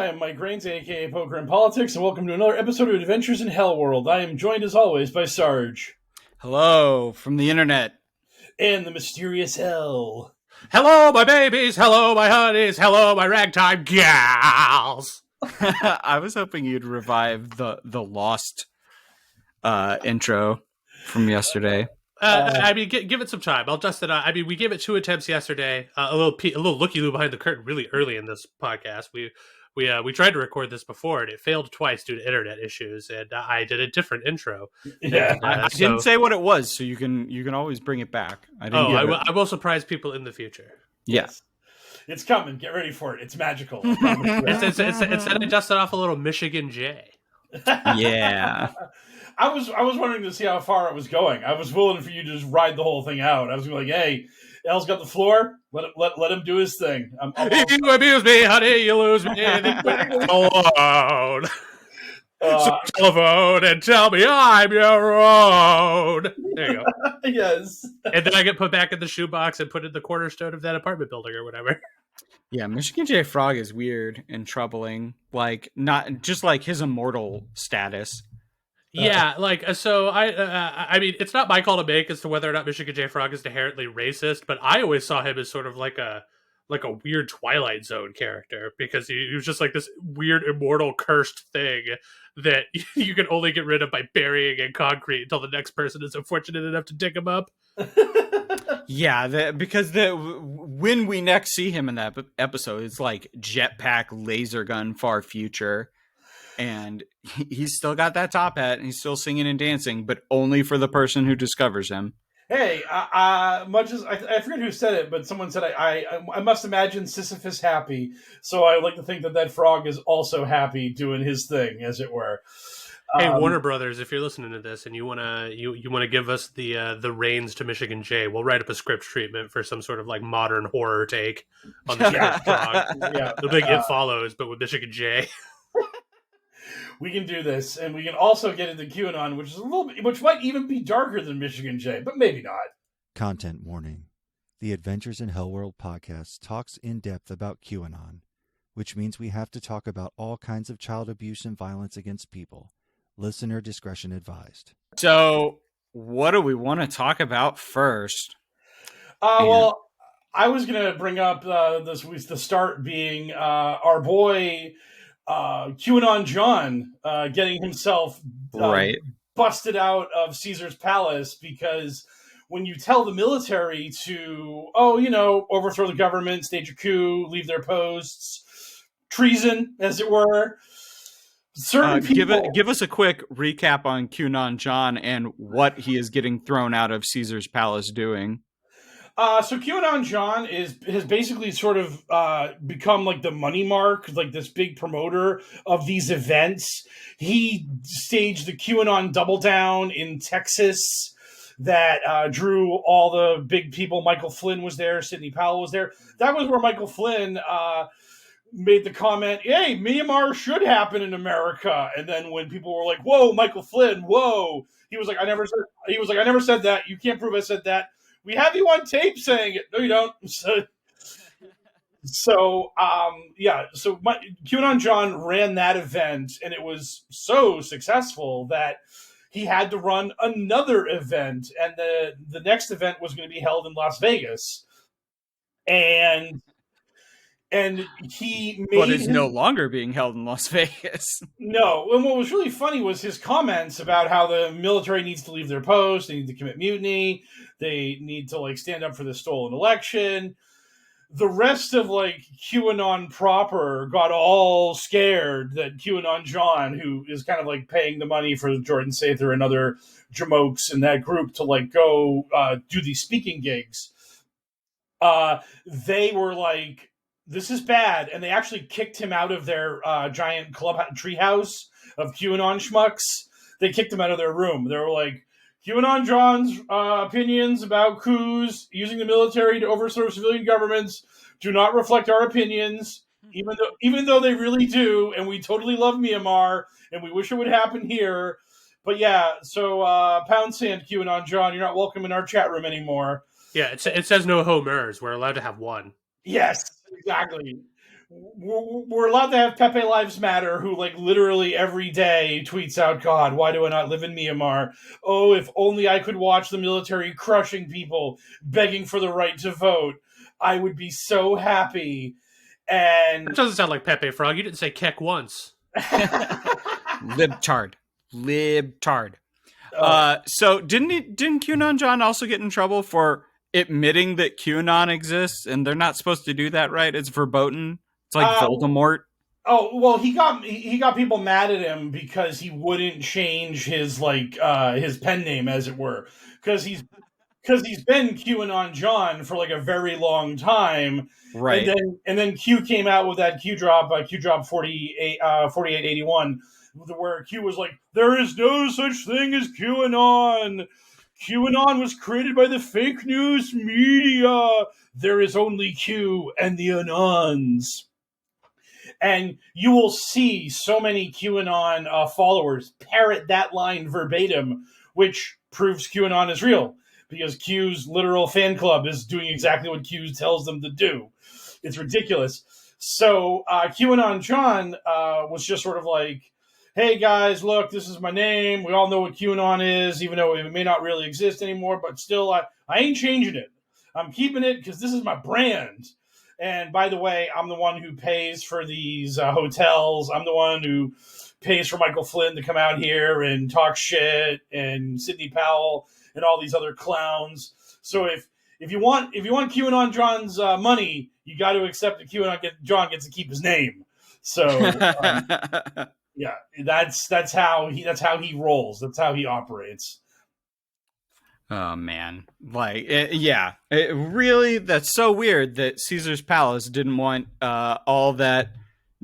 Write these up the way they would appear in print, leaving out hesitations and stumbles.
I am Mike Rains, aka Poker and Politics, and welcome to another episode of Adventures in HellwQrld. I am joined as always by Sarge. Hello from the internet. And the mysterious Hell. Hello, my babies. Hello, my honeys. Hello, my ragtime gals. I was hoping you'd revive the Lost intro from yesterday. Give it some time. I'll dust it out. We gave it 2 attempts yesterday. A little looky-loo behind the curtain really early in this podcast. We tried to record this before, and it failed twice due to internet issues, and I did a different intro. Yeah, and, I didn't say what it was, so you can always bring it back. I will surprise people in the future. Yes. It's coming. Get ready for it. It's magical. It's I dusted off a little Michigan J. Yeah. I was wondering to see how far it was going. I was willing for you to just ride the whole thing out. I was like, hey, El's got the floor. Let him do his thing. You abuse me, honey. You lose me. Alone. So telephone and tell me I'm your own. There you go. Yes. And then I get put back in the shoebox and put in the cornerstone of that apartment building or whatever. Yeah, Michigan J. Frog is weird and troubling. Like, not just like his immortal status. Yeah, it's not my call to make as to whether or not Michigan J. Frog is inherently racist, but I always saw him as sort of like a weird Twilight Zone character, because he was just like this weird immortal cursed thing that you can only get rid of by burying in concrete until the next person is unfortunate enough to dig him up. Yeah, because when we next see him in that episode, it's like jetpack, laser gun, far future. And he's still got that top hat, and he's still singing and dancing, but only for the person who discovers him. Hey, much as I forget who said it, but someone said I must imagine Sisyphus happy. So I like to think that frog is also happy doing his thing, as it were. Hey, Warner Brothers, if you're listening to this and you wanna give us the reins to Michigan J, we'll write up a script treatment for some sort of like modern horror take on the frog. Yeah, the big It Follows, but with Michigan J. We can do this, and we can also get into QAnon, which might even be darker than Michigan J, but maybe not. Content warning. The Adventures in HellwQrld podcast talks in depth about QAnon, which means we have to talk about all kinds of child abuse and violence against people. Listener discretion advised. So, what do we want to talk about first? Well, I was going to bring up the start being our boy QAnon John getting himself busted out of Caesar's palace, because when you tell the military to overthrow the government, stage a coup, leave their posts, treason, as it were, certain people give us a quick recap on QAnon John and what he is getting thrown out of Caesar's palace doing. So QAnon John has basically sort of become like the money mark, like this big promoter of these events. He staged the QAnon Double Down in Texas that drew all the big people. Michael Flynn was there. Sidney Powell was there. That was where Michael Flynn made the comment, hey, Myanmar should happen in America. And then when people were like, whoa, Michael Flynn, whoa, he was like, I never said that. You can't prove I said that. We have you on tape saying it. No, you don't. So QAnon John ran that event, and it was so successful that he had to run another event, and the next event was going to be held in Las Vegas. And he made... But it's no longer being held in Las Vegas. No. And what was really funny was his comments about how the military needs to leave their post, they need to commit mutiny, they need to stand up for the stolen election. The rest of QAnon proper got all scared that QAnon John, who is kind of paying the money for Jordan Sather and other jamokes in that group to go do these speaking gigs, they were like, this is bad, and they actually kicked him out of their giant club treehouse of QAnon schmucks. They kicked him out of their room. They were like, QAnon John's opinions about coups using the military to overthrow civilian governments do not reflect our opinions, even though they really do, and we totally love Myanmar, and we wish it would happen here. But yeah, so pound sand, QAnon John, you're not welcome in our chat room anymore. Yeah, it says no homers. We're allowed to have one. Yes, exactly. we're allowed to have Pepe Lives Matter, who like literally every day tweets out, "God, why do I not live in Myanmar? Oh, if only I could watch the military crushing people, begging for the right to vote. I would be so happy." That And doesn't sound like Pepe Frog. You didn't say Keck once. Libtard. Oh. So didn't QAnon John also get in trouble for admitting that QAnon exists and they're not supposed to do that, right? It's verboten. It's like Voldemort. Oh, well, he got people mad at him because he wouldn't change his his pen name, as it were, because he's been QAnon John for like a very long time, Right. And then Q came out with that Q drop 4881, where Q was like, "There is no such thing as QAnon. QAnon was created by the fake news media. There is only Q and the Anons." And you will see so many QAnon followers parrot that line verbatim, which proves QAnon is real, because Q's literal fan club is doing exactly what Q tells them to do. It's ridiculous. So QAnon John was just sort of like, "Hey guys, look, this is my name. We all know what QAnon is, even though it may not really exist anymore, but still, I ain't changing it. I'm keeping it because this is my brand. And by the way, I'm the one who pays for these hotels. I'm the one who pays for Michael Flynn to come out here and talk shit, and Sidney Powell and all these other clowns. So if you want QAnon John's money, you got to accept that John gets to keep his name." So yeah, that's how he rolls. That's how he operates. Oh man, like really, that's so weird that Caesar's Palace didn't want all that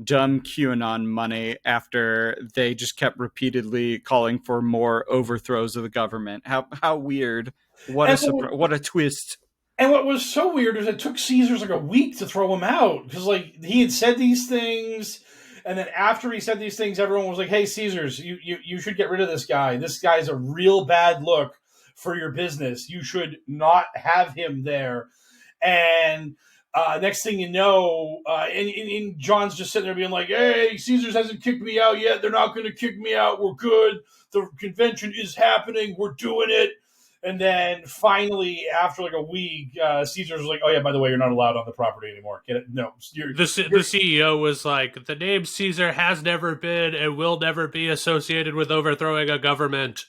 dumb QAnon money after they just kept repeatedly calling for more overthrows of the government. How weird! What a twist! And what was so weird is it took Caesar's like a week to throw him out, because like he had said these things, and then after he said these things, everyone was like, "Hey, Caesar's, you should get rid of this guy. This guy's a real bad look for your business. You should not have him there." And next thing you know, and John's just sitting there being like, "Hey, Caesar's hasn't kicked me out yet. They're not going to kick me out. We're good. The convention is happening. We're doing it." And then finally, after like a week, Caesar's was like, "Oh yeah, by the way, you're not allowed on the property anymore. Get it? No." The CEO was like, "The name Caesar has never been and will never be associated with overthrowing a government."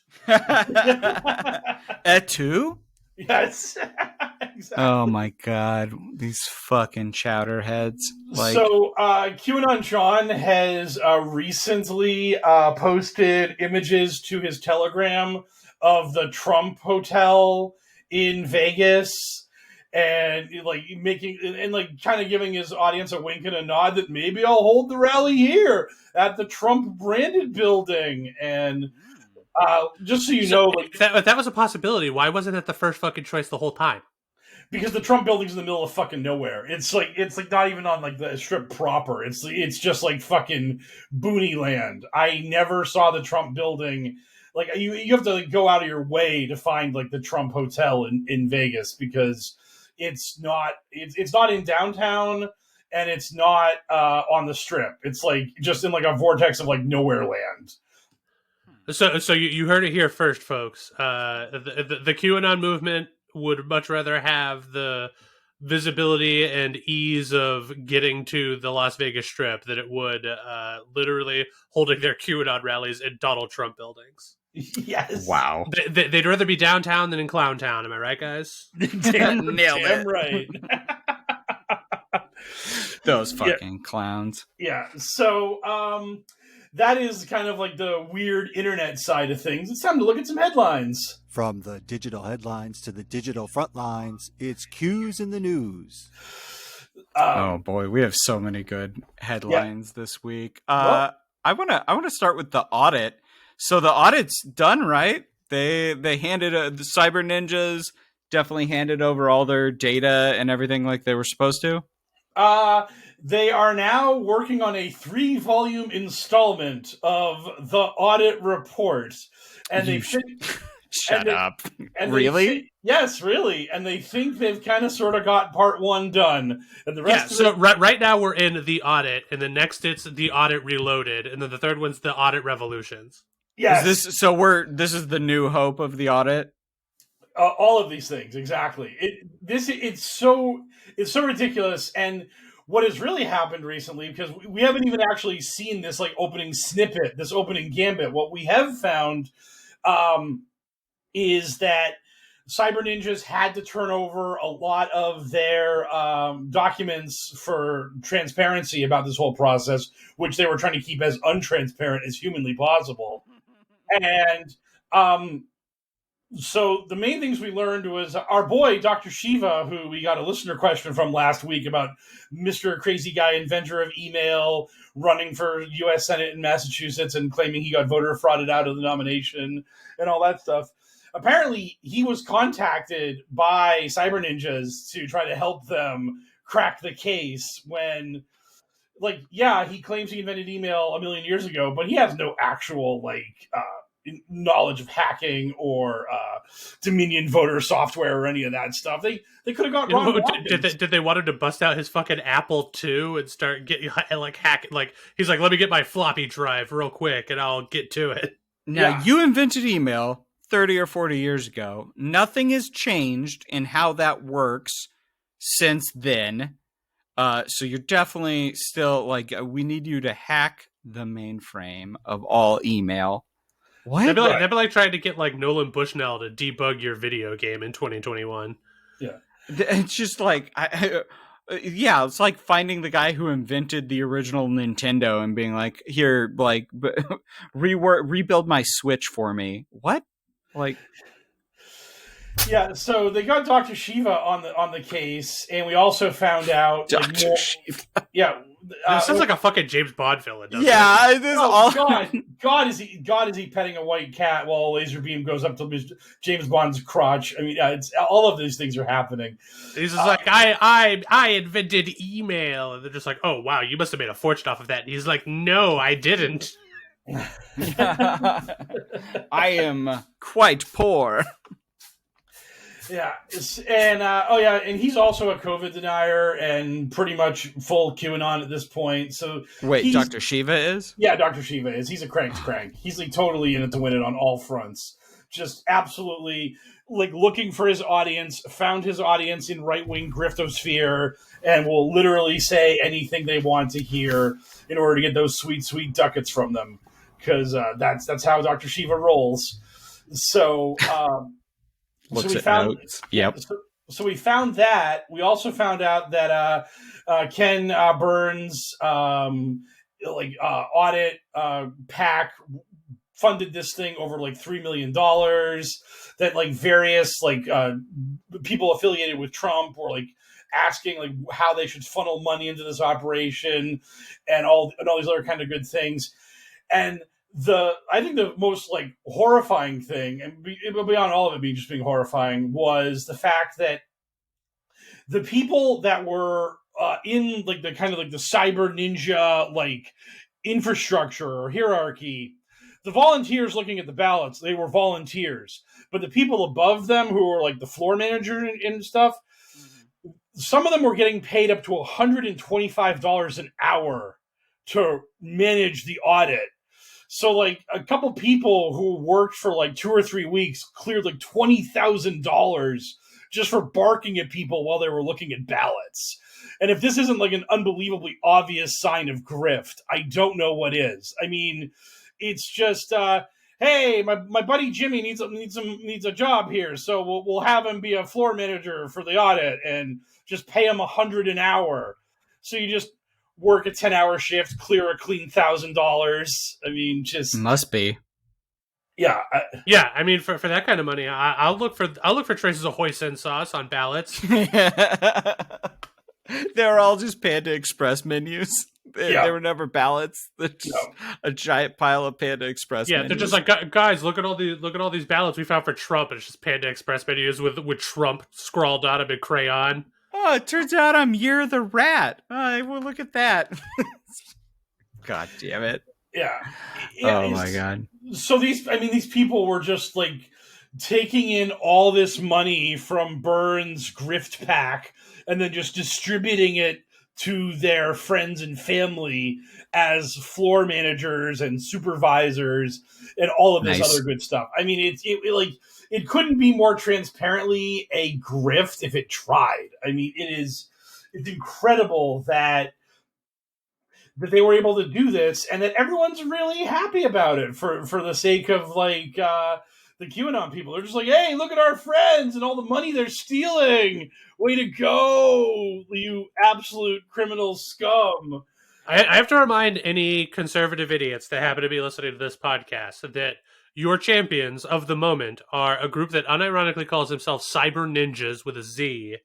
Et tu? Yes. Exactly. Oh my god, these fucking chowderheads. So QAnon John has recently posted images to his Telegram of the Trump Hotel in Vegas, and like making and like kind of giving his audience a wink and a nod that maybe I'll hold the rally here at the Trump branded building. And just so you know, like, if that was a possibility, why wasn't it the first fucking choice the whole time? Because the Trump building's in the middle of fucking nowhere. It's like not even on like the strip proper. It's just like fucking boony land. I never saw the Trump building. Like you have to like go out of your way to find like the Trump Hotel in Vegas, because it's not in downtown, and it's not on the strip. It's like just in like a vortex of like nowhere land. So you heard it here first, folks. The QAnon movement would much rather have the visibility and ease of getting to the Las Vegas Strip than it would literally holding their QAnon rallies in Donald Trump buildings. Yes. Wow. They'd rather be downtown than in Clown Town. Am I right, guys? Nailed it. Right. Those fucking clowns. Yeah. So that is kind of like the weird internet side of things. It's time to look at some headlines. From the digital headlines to the digital front lines, it's Q's in the news. Oh boy, we have so many good headlines this week. I want to start with the audit. So the audit's done, right? They handed the cyber ninjas definitely handed over all their data and everything like they were supposed to. They are now working on a 3-volume installment of the audit report, and Shut up. And Really? Yes, really. And they think they've kind of sort of got part one done. And the rest of so it... right now we're in the audit, and the next it's the audit reloaded, and then the third one's the audit revolutions. Yes. This is the new hope of the audit? All of these things, exactly. It's so ridiculous. And what has really happened recently, because we haven't even actually seen this like opening snippet, this opening gambit. What we have found is that Cyber Ninjas had to turn over a lot of their documents for transparency about this whole process, which they were trying to keep as untransparent as humanly possible. And so the main things we learned was our boy, Dr. Shiva, who we got a listener question from last week about Mr. Crazy Guy, inventor of email, running for U.S. Senate in Massachusetts and claiming he got voter frauded out of the nomination and all that stuff. Apparently, he was contacted by Cyber Ninjas to try to help them crack the case when, like, yeah, he claims he invented email a million years ago, but he has no actual, knowledge of hacking or Dominion voter software or any of that stuff. They could have got wrong. Did they want him to bust out his fucking Apple II and start getting hack? Like he's like, let me get my floppy drive real quick and I'll get to it. Now you invented email 30 or 40 years ago. Nothing has changed in how that works since then. So you're definitely still we need you to hack the mainframe of all email. What? They'd be like trying to get Nolan Bushnell to debug your video game in 2021. Yeah. It's just it's like finding the guy who invented the original Nintendo and being like, here, rebuild my Switch for me. What? Yeah, so they got Dr. Shiva on the case, and we also found out Dr. Shiva. Yeah. This sounds like a fucking James Bond villain, doesn't it? God is he petting a white cat while a laser beam goes up to James Bond's crotch? I mean, it's all of these things are happening. He's just I invented email, and they're just like, oh wow, you must have made a fortune off of that. And he's like, no, I didn't. I am quite poor. Yeah, and he's also a COVID denier and pretty much full QAnon at this point. So wait, Dr. Shiva is? Yeah, Dr. Shiva is. He's a crank. He's totally in it to win it on all fronts. Just absolutely looking for his audience, found his audience in right-wing griftosphere, and will literally say anything they want to hear in order to get those sweet, sweet ducats from them. Because that's how Dr. Shiva rolls. So... Looks at notes. Yep. So we found that. We also found out that Ken Burns' audit PAC funded this thing over $3 million. That various people affiliated with Trump were asking how they should funnel money into this operation and all these other kind of good things. And I think the most horrifying thing, and beyond all of it being horrifying, was the fact that the people that were in the kind of the cyber ninja infrastructure or hierarchy, the volunteers looking at the ballots, they were volunteers, but the people above them who were the floor manager and stuff, some of them were getting paid up to $125 an hour to manage the audit. So, a couple people who worked for 2 or 3 weeks cleared $20,000 just for barking at people while they were looking at ballots. And if this isn't an unbelievably obvious sign of grift, I don't know what is. I mean, it's just, hey, my buddy Jimmy needs a job here, so we'll have him be a floor manager for the audit and just pay him $100 an hour. So you just work a 10-hour shift, clear a clean $1,000. I mean, just must be. Yeah, I mean, for that kind of money, I'll look for traces of hoisin sauce on ballots. They're all just Panda Express menus. They were never ballots. They're just a giant pile of Panda Express. Yeah, menus. they're just guys, look at all these ballots we found for Trump, and it's just Panda Express menus with Trump scrawled on them in crayon. Oh, it turns out I'm Year the Rat. Oh, well, look at that. God damn it. Yeah. Oh my God. So these people were just taking in all this money from Burns' grift pack and then just distributing it to their friends and family as floor managers and supervisors and all of this Nice. other good stuff. I mean, it couldn't be more transparently a grift if it tried. I mean, it's incredible that they were able to do this and that everyone's really happy about it for the sake of like the QAnon people. They're just like, hey, look at our friends and all the money they're stealing. Way to go, you absolute criminal scum. I have to remind any conservative idiots that happen to be listening to this podcast that your champions of the moment are a group that unironically calls themselves Cyber Ninjas with a Z,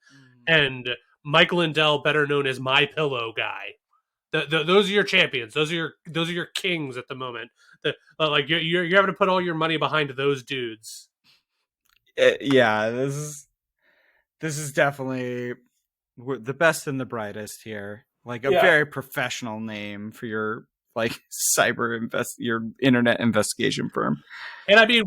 and Mike Lindell, better known as My Pillow Guy. Those are your champions. Those are your kings at the moment. Like you're having to put all your money behind those dudes. Yeah, this is definitely the best and the brightest here. Like a very professional name for your like your internet investigation firm. And I mean,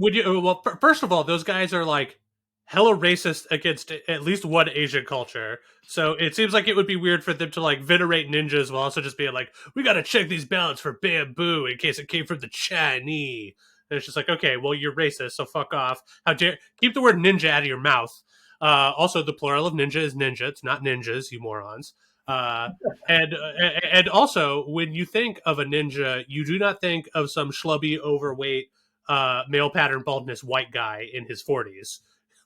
first of all, those guys are like hella racist against at least one Asian culture. So it seems like it would be weird for them to like venerate ninjas while also just being like, we got to check these ballots for bamboo in case it came from the Chinese. And it's just like, okay, well, you're racist, so fuck off. How dare keep the word ninja out of your mouth. Also, the plural of ninja is ninja. It's not ninjas, you morons. And also, when you think of a ninja, you do not think of some schlubby, overweight, male pattern baldness white guy in his 40s.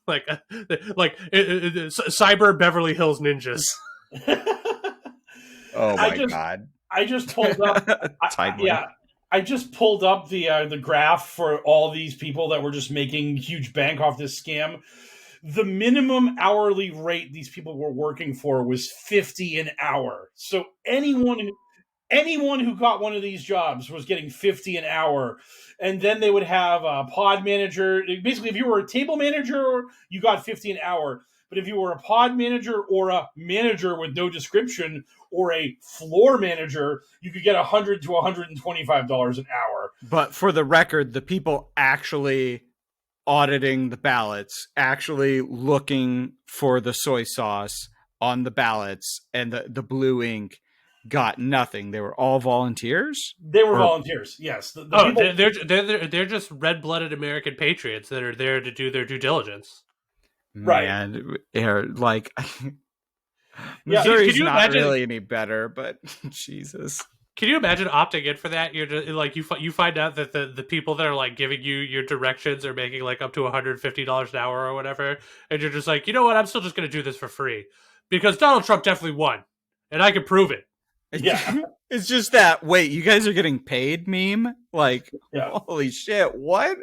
Like cyber Beverly Hills ninjas. Oh my god! I just pulled up. I just pulled up the graph for all these people that were just making huge bank off this scam. The minimum hourly rate these people were working for was $50 an hour. So anyone who got one of these jobs was getting $50 an hour. And then they would have a pod manager. Basically, if you were a table manager, you got $50 an hour. But if you were a pod manager or a manager with no description or a floor manager, you could get $100 to $125 an hour. But for the record, the people actually auditing the ballots, actually looking for the soy sauce on the ballots and the blue ink, got nothing. They were all volunteers. They were volunteers. Yes. They're just red-blooded American patriots that are there to do their due diligence. Right. Man, like Missouri's not really any better, but Jesus. Can you imagine opting in for that? You're just like you find out that the people that are like giving you your directions are making like up to $150 an hour or whatever, and you're just like, you know what? I'm still just going to do this for free because Donald Trump definitely won, and I can prove it. Yeah, it's just that. Wait, you guys are getting paid? Meme? Like, holy shit! What?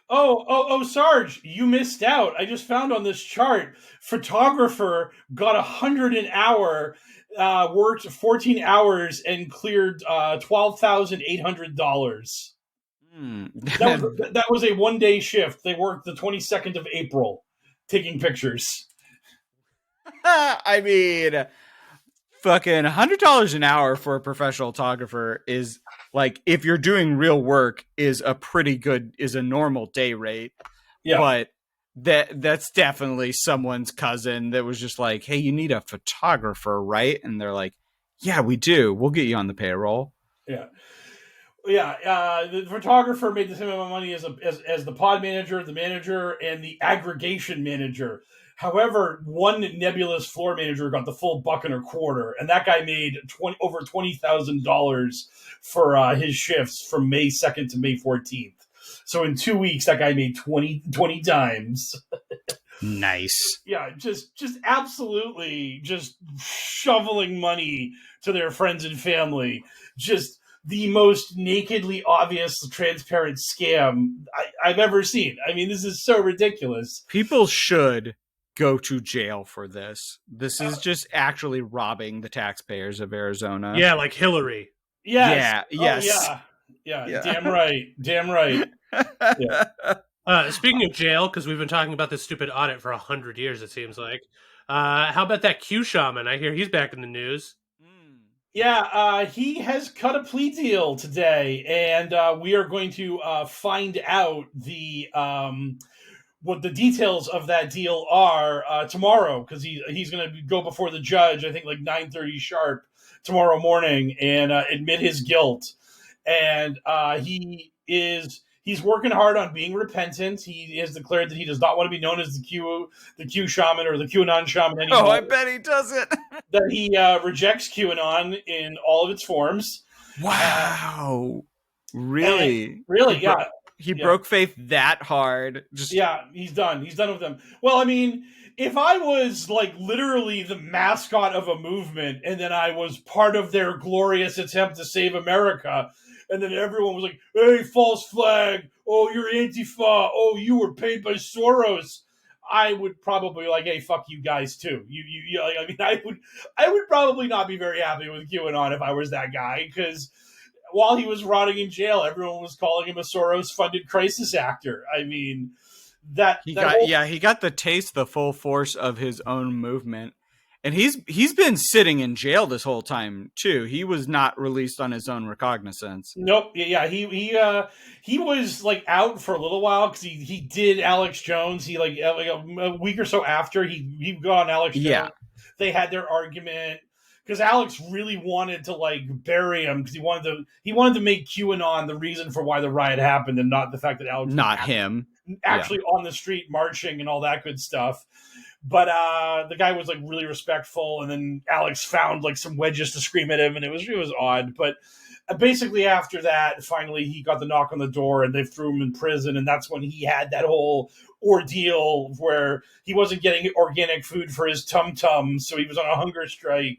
Oh, Sarge, you missed out. I just found on this chart, photographer got $100 an hour, worked 14 hours and cleared $12,800. That was a 1-day shift. They worked the 22nd of April, taking pictures. I mean, fucking $100 an hour for a professional photographer is like, if you're doing real work, is a normal day rate. Yeah. But that's definitely someone's cousin that was just like, hey, you need a photographer, right? And they're like, yeah, we do. We'll get you on the payroll. Yeah. The photographer made the same amount of money as the pod manager, the manager, and the aggregation manager. However, one nebulous floor manager got the full $1.25, and that guy made over $20,000 for his shifts from May 2nd to May 14th. So in 2 weeks, that guy made 20 times. Nice. Yeah, just absolutely just shoveling money to their friends and family. Just the most nakedly obvious, transparent scam I've ever seen. I mean, this is so ridiculous. People should go to jail for this. This is just actually robbing the taxpayers of Arizona. Yeah, like Hillary. Yes. Yeah. Yes. Yeah. Damn right. Yeah. Speaking of jail, because we've been talking about this stupid audit for 100 years, it seems like. How about that Q shaman? I hear he's back in the news. Yeah, he has cut a plea deal today, and we are going to find out the what the details of that deal are tomorrow, because he's going to go before the judge, I think like 9:30 sharp tomorrow morning, and admit his guilt. And he's working hard on being repentant. He has declared that he does not want to be known as the Q shaman or the QAnon shaman anymore. Oh, I bet he doesn't. That he rejects QAnon in all of its forms. Wow. Really? Really, yeah. He broke faith that hard. Yeah, he's done. He's done with them. Well, I mean, if I was like literally the mascot of a movement and then I was part of their glorious attempt to save America, and then everyone was like, hey, false flag. Oh, you're Antifa. Oh, you were paid by Soros. I would probably be like, hey, fuck you guys too. You I mean, I would probably not be very happy with QAnon if I was that guy, because while he was rotting in jail, everyone was calling him a Soros-funded crisis actor. I mean, he got the taste, the full force of his own movement, and he's been sitting in jail this whole time too. He was not released on his own recognizance. Nope. Yeah, he was like out for a little while because he did Alex Jones. He like a week or so after he got on Alex Jones. Yeah, they had their argument. Because Alex really wanted to like bury him because he wanted to make QAnon the reason for why the riot happened, and not the fact that Alex actually on the street marching and all that good stuff. But the guy was like really respectful, and then Alex found like some wedges to scream at him, and it was odd. But basically after that, finally he got the knock on the door, and they threw him in prison, and that's when he had that whole ordeal where he wasn't getting organic food for his tum-tum, so he was on a hunger strike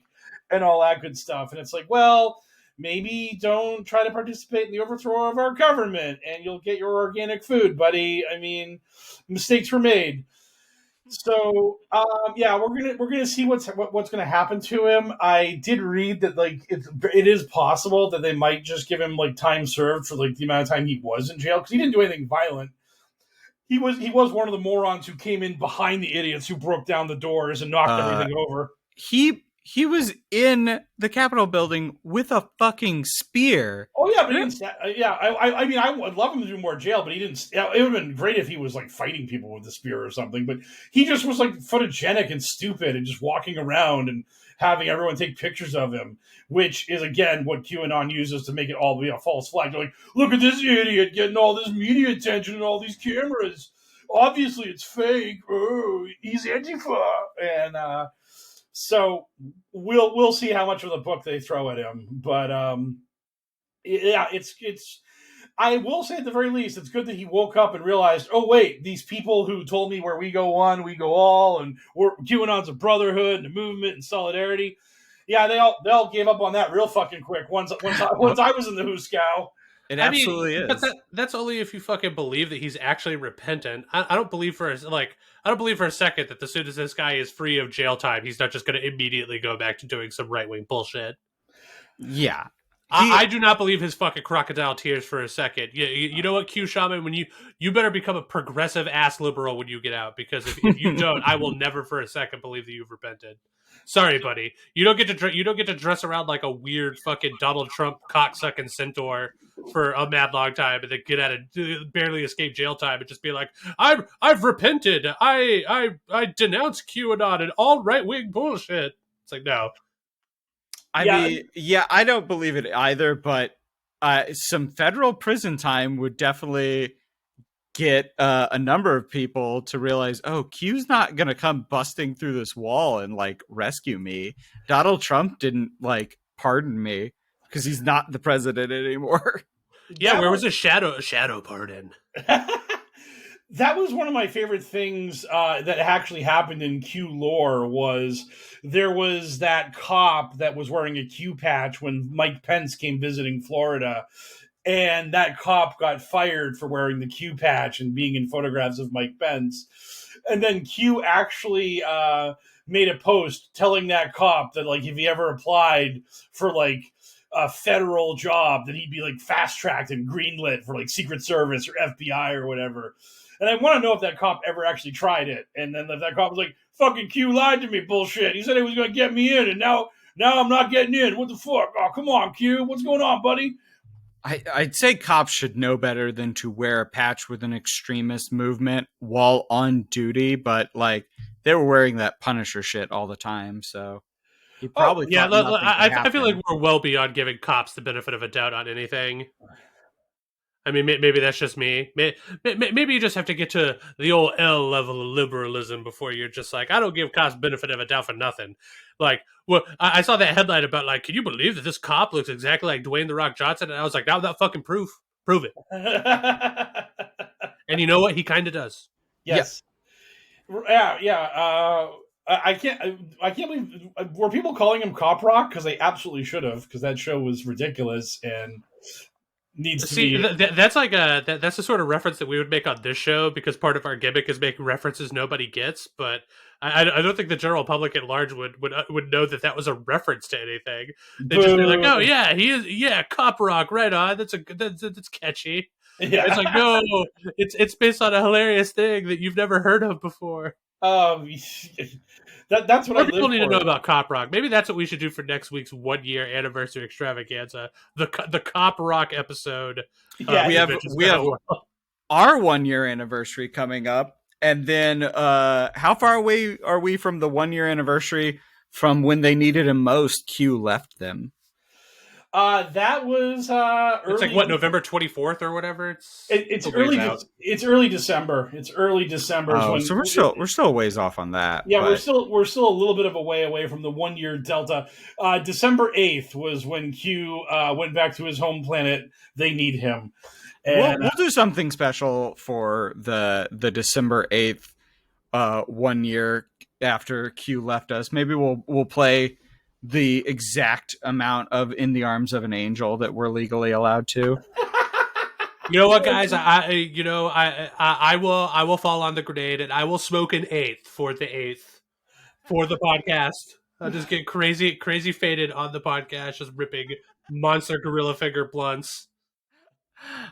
and all that good stuff. And it's like, well, maybe don't try to participate in the overthrow of our government and you'll get your organic food, buddy. I mean, mistakes were made. So, we're gonna see what's gonna happen to him. I did read that like it is possible that they might just give him like time served for like the amount of time he was in jail, because he didn't do anything violent. He was one of the morons who came in behind the idiots who broke down the doors and knocked everything over. He was in the Capitol building with a fucking spear. Oh yeah, but he didn't. I mean, I would love him to do more jail, but he didn't. It would have been great if he was like fighting people with a spear or something. But he just was like photogenic and stupid and just walking around and having everyone take pictures of him, which is again what QAnon uses to make it all be a false flag. They're like, look at this idiot getting all this media attention and all these cameras. Obviously, it's fake. Oh, he's Antifa, and so we'll see how much of the book they throw at him. But it's. I will say at the very least, it's good that he woke up and realized, oh wait, these people who told me where we go one, we go all, and QAnon's a brotherhood and a movement and solidarity. Yeah, they all gave up on that real fucking quick. Once I was in the Hooskow. It absolutely is. But that's only if you fucking believe that he's actually repentant. I don't believe for a second that as soon as this guy is free of jail time, he's not just going to immediately go back to doing some right-wing bullshit. Yeah. I do not believe his fucking crocodile tears for a second. You know what, Q Shaman? When you better become a progressive ass liberal when you get out, because if you don't, I will never for a second believe that you've repented. Sorry, buddy. You don't get to dress around like a weird fucking Donald Trump cocksucking centaur for a mad long time, and then get out of barely escape jail time and just be like, I've repented. I denounce QAnon and all right wing bullshit. It's like, no. I don't believe it either, but some federal prison time would definitely get a number of people to realize, oh, Q's not going to come busting through this wall and like rescue me. Donald Trump didn't like pardon me because he's not the president anymore. Yeah, where was a shadow pardon? That was one of my favorite things that actually happened in Q lore. Was there was that cop that was wearing a Q patch when Mike Pence came visiting Florida, and that cop got fired for wearing the Q patch and being in photographs of Mike Pence. And then Q actually made a post telling that cop that like if he ever applied for like a federal job, that he'd be like fast tracked and greenlit for like Secret Service or FBI or whatever. And I want to know if that cop ever actually tried it. And then if that cop was like, fucking Q lied to me, bullshit. He said he was going to get me in, and now I'm not getting in. What the fuck? Oh, come on, Q. What's going on, buddy? I'd say cops should know better than to wear a patch with an extremist movement while on duty, but like they were wearing that Punisher shit all the time, so he Oh, probably Yeah, thought nothing could I feel like happen. we're well beyond giving cops the benefit of a doubt on anything. I mean, maybe that's just me. Maybe you just have to get to the old L level of liberalism before you're just like, I don't give cops benefit of a doubt for nothing. Like, well, I saw that headline about like, can you believe that this cop looks exactly like Dwayne the Rock Johnson? And I was like, now without fucking proof, prove it. And you know what? He kind of does. yes. Yeah. I can't believe were people calling him Cop Rock, because they absolutely should have, because that show was ridiculous and needs to See, be. that's like that's the sort of reference that we would make on this show because part of our gimmick is making references nobody gets. But I don't think the general public at large would know that was a reference to anything. They'd just be like, oh yeah, he is, yeah, Cop Rock, right on. That's catchy. Yeah. It's like, no, it's based on a hilarious thing that you've never heard of before. That's what More I people live need for. to know about Cop Rock. Maybe that's what we should do for next week's 1 year anniversary extravaganza. The Cop Rock episode. Yeah, we have our 1 year anniversary coming up, and then how far away are we from the 1 year anniversary from when they needed him most? Q left them. That was early. It's like what, November 24th or whatever. It's early. It's early December. It's early December. Oh, so we're still a ways off on that. Yeah, but we're still a little bit of a way away from the 1 year delta. December 8th was when Q went back to his home planet. They need him. And, we'll do something special for the December 8th 1 year after Q left us. Maybe we'll play the exact amount of In the Arms of an Angel that we're legally allowed to. You know what, guys? I will fall on the grenade and I will smoke an eighth for the podcast. I'll just get crazy faded on the podcast, just ripping monster gorilla finger blunts.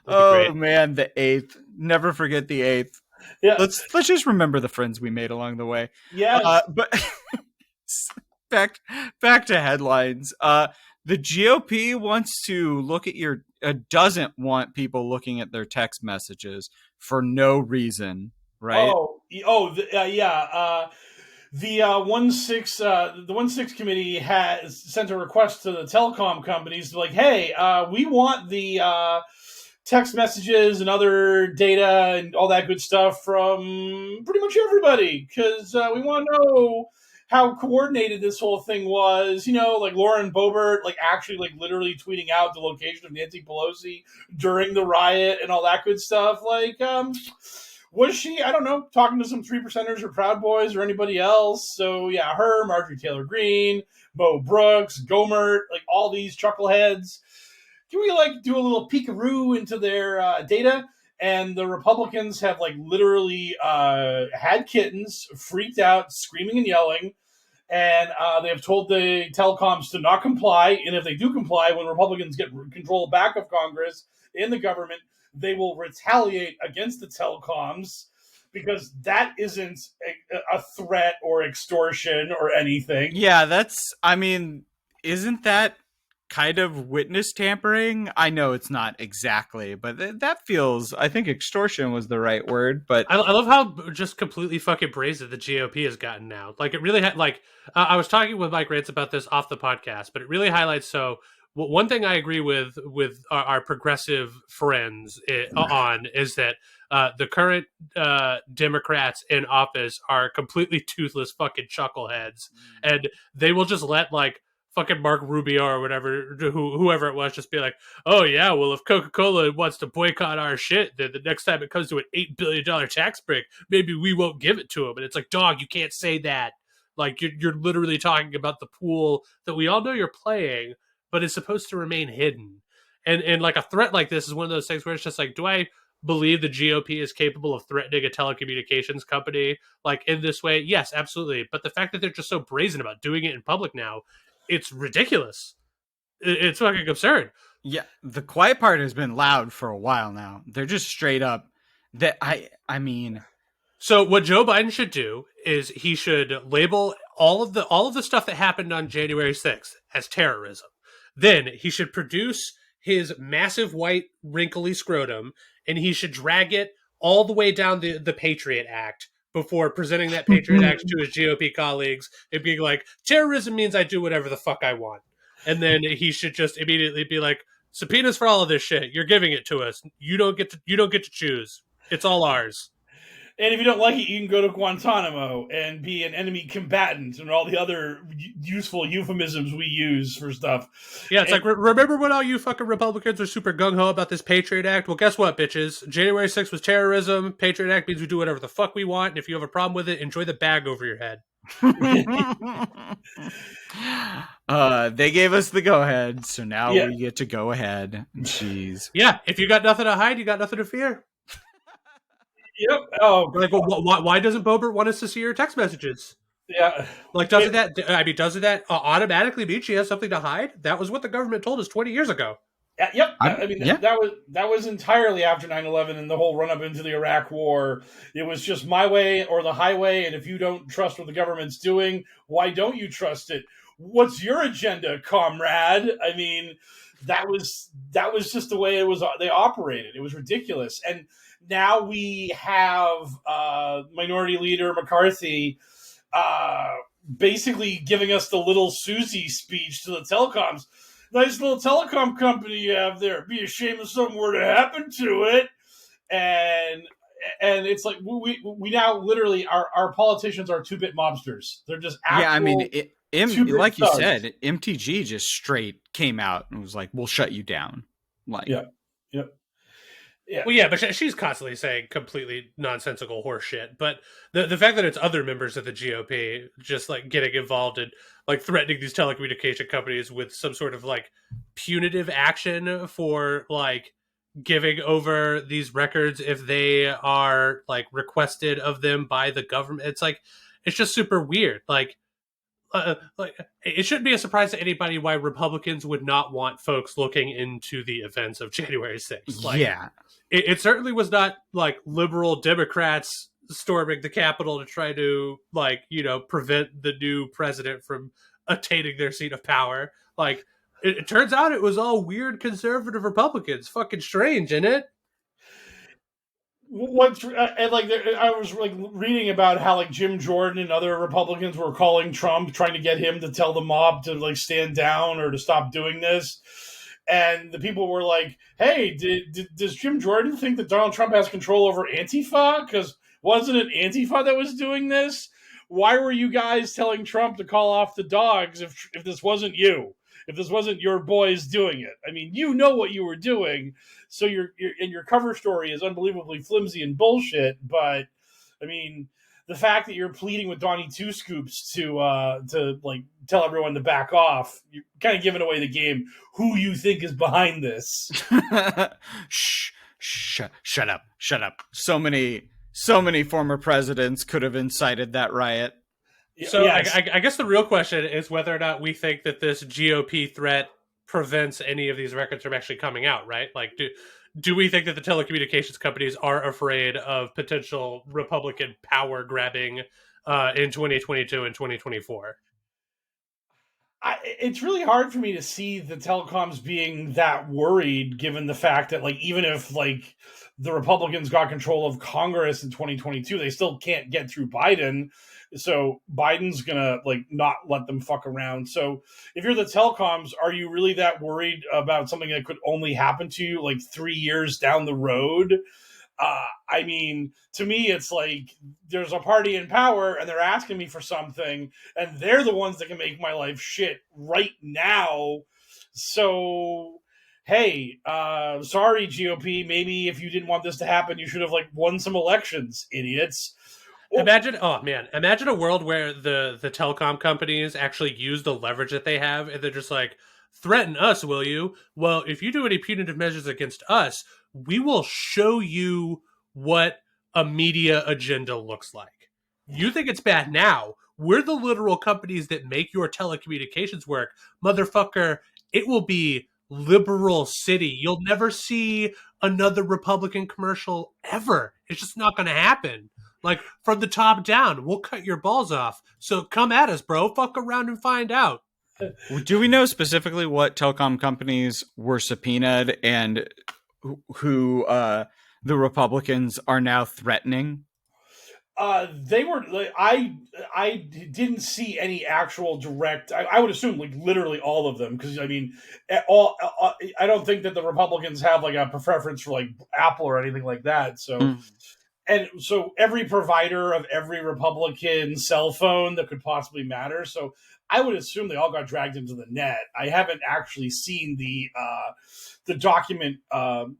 Oh man, the 8th. Never forget the 8th. Yeah. Let's just remember the friends we made along the way. Yeah. But back to headlines. The GOP wants to look at doesn't want people looking at their text messages for no reason, right? Yeah. The 1-6 committee has sent a request to the telecom companies, like, hey, we want the text messages and other data and all that good stuff from pretty much everybody, because we want to know how coordinated this whole thing was. Like Lauren Boebert, like actually, like literally tweeting out the location of Nancy Pelosi during the riot and all that good stuff. Like, was she, I don't know, talking to some 3%ers or Proud Boys or anybody else? So yeah, her, Marjorie Taylor Greene, Mo Brooks, Gomert, like all these chuckleheads. Can we like do a little peekaroo into their data? And the Republicans have like literally had kittens, freaked out, screaming and yelling. And they have told the telecoms to not comply. And if they do comply, when Republicans get control back of Congress and the government, they will retaliate against the telecoms, because that isn't a threat or extortion or anything. Yeah, isn't that kind of witness tampering? I know it's not exactly, but that feels, I think extortion was the right word. But I love how just completely fucking brazen the GOP has gotten now. Like, it really I was talking with Mike Rance about this off the podcast, but it really highlights. So one thing I agree with our progressive friends on is that the current Democrats in office are completely toothless fucking chuckleheads, and they will just let like fucking Mark Rubio or whatever, whoever it was, just be like, oh yeah, well, if Coca-Cola wants to boycott our shit, then the next time it comes to an $8 billion tax break, maybe we won't give it to them. And it's like, dog, you can't say that. Like, you're literally talking about the pool that we all know you're playing, but it's supposed to remain hidden. And like a threat like this is one of those things where it's just like, do I believe the GOP is capable of threatening a telecommunications company like in this way? Yes, absolutely. But the fact that they're just so brazen about doing it in public now, it's ridiculous. It's fucking absurd. Yeah, the quiet part has been loud for a while now. They're just straight up that I mean. So what Joe Biden should do is he should label all of the stuff that happened on January 6th as terrorism. Then he should produce his massive white wrinkly scrotum, and he should drag it all the way down the Patriot Act before presenting that Patriot Act to his GOP colleagues and being like, terrorism means I do whatever the fuck I want. And then he should just immediately be like, subpoenas for all of this shit. You're giving it to us. You don't get to choose. It's all ours. And if you don't like it, you can go to Guantanamo and be an enemy combatant and all the other useful euphemisms we use for stuff. Yeah, it's like, remember when all you fucking Republicans are super gung-ho about this Patriot Act? Well, guess what, bitches? January 6th was terrorism. Patriot Act means we do whatever the fuck we want. And if you have a problem with it, enjoy the bag over your head. They gave us the go-ahead, so now we get to go ahead. Jeez. Yeah, if you got nothing to hide, you got nothing to fear. Yep. Oh, like, why doesn't Boebert want us to see your text messages? Yeah. Like, doesn't that automatically mean she has something to hide? That was what the government told us 20 years ago. Yep. That was entirely after 9/11 and the whole run up into the Iraq War. It was just my way or the highway. And if you don't trust what the government's doing, why don't you trust it? What's your agenda, comrade? I mean, that was just the way it was. They operated. It was ridiculous. And now we have Minority Leader McCarthy basically giving us the little Susie speech to the telecoms. Nice little telecom company you have there. Be a shame if something were to happen to it. And it's like we now literally our politicians are 2-bit mobsters. They're just like you said, MTG just straight came out and was like, "We'll shut you down." Like, yeah. Yeah. Well, yeah, but she's constantly saying completely nonsensical horse shit. But the fact that it's other members of the GOP just like getting involved in like threatening these telecommunication companies with some sort of like punitive action for like giving over these records if they are like requested of them by the government, it's just super weird. Like it shouldn't be a surprise to anybody why Republicans would not want folks looking into the events of January 6th. Like, yeah. It certainly was not like liberal Democrats storming the Capitol to try to prevent the new president from attaining their seat of power. Like it turns out it was all weird conservative Republicans. Fucking strange, isn't it? I was reading about how Jim Jordan and other Republicans were calling Trump, trying to get him to tell the mob to stand down or to stop doing this. And the people were like, "Hey, does Jim Jordan think that Donald Trump has control over Antifa? Because wasn't it Antifa that was doing this? Why were you guys telling Trump to call off the dogs if this wasn't you? If this wasn't your boys doing it? I mean, you know what you were doing. So your cover story is unbelievably flimsy and bullshit. But I mean, the fact that you're pleading with Donnie Two Scoops to tell everyone to back off, you're kind of giving away the game. Who you think is behind this? Shut up. So many former presidents could have incited that riot. So yes. I guess the real question is whether or not we think that this GOP threat prevents any of these records from actually coming out, right? Like, do we think that the telecommunications companies are afraid of potential Republican power grabbing in 2022 and 2024? It's really hard for me to see the telecoms being that worried, given the fact that even if the Republicans got control of Congress in 2022, they still can't get through Biden. So Biden's gonna not let them fuck around. So if you're the telecoms, are you really that worried about something that could only happen to you 3 years down the road? I mean, to me, it's there's a party in power and they're asking me for something and they're the ones that can make my life shit right now. So, hey, sorry, GOP. Maybe if you didn't want this to happen, you should have won some elections, idiots. Imagine a world where the telecom companies actually use the leverage that they have and they're just threaten us, will you? Well, if you do any punitive measures against us, we will show you what a media agenda looks like. You think it's bad now. We're the literal companies that make your telecommunications work. Motherfucker, it will be liberal city. You'll never see another Republican commercial ever. It's just not going to happen. From the top down, we'll cut your balls off. So come at us, bro. Fuck around and find out. Do we know specifically what telecom companies were subpoenaed and who the Republicans are now threatening? They were like, I didn't see any actual direct. I would assume like literally all of them, because I mean, I don't think that the Republicans have like a preference for like Apple or anything like that. So and so every provider of every Republican cell phone that could possibly matter. So I would assume they all got dragged into the net. I haven't actually seen the document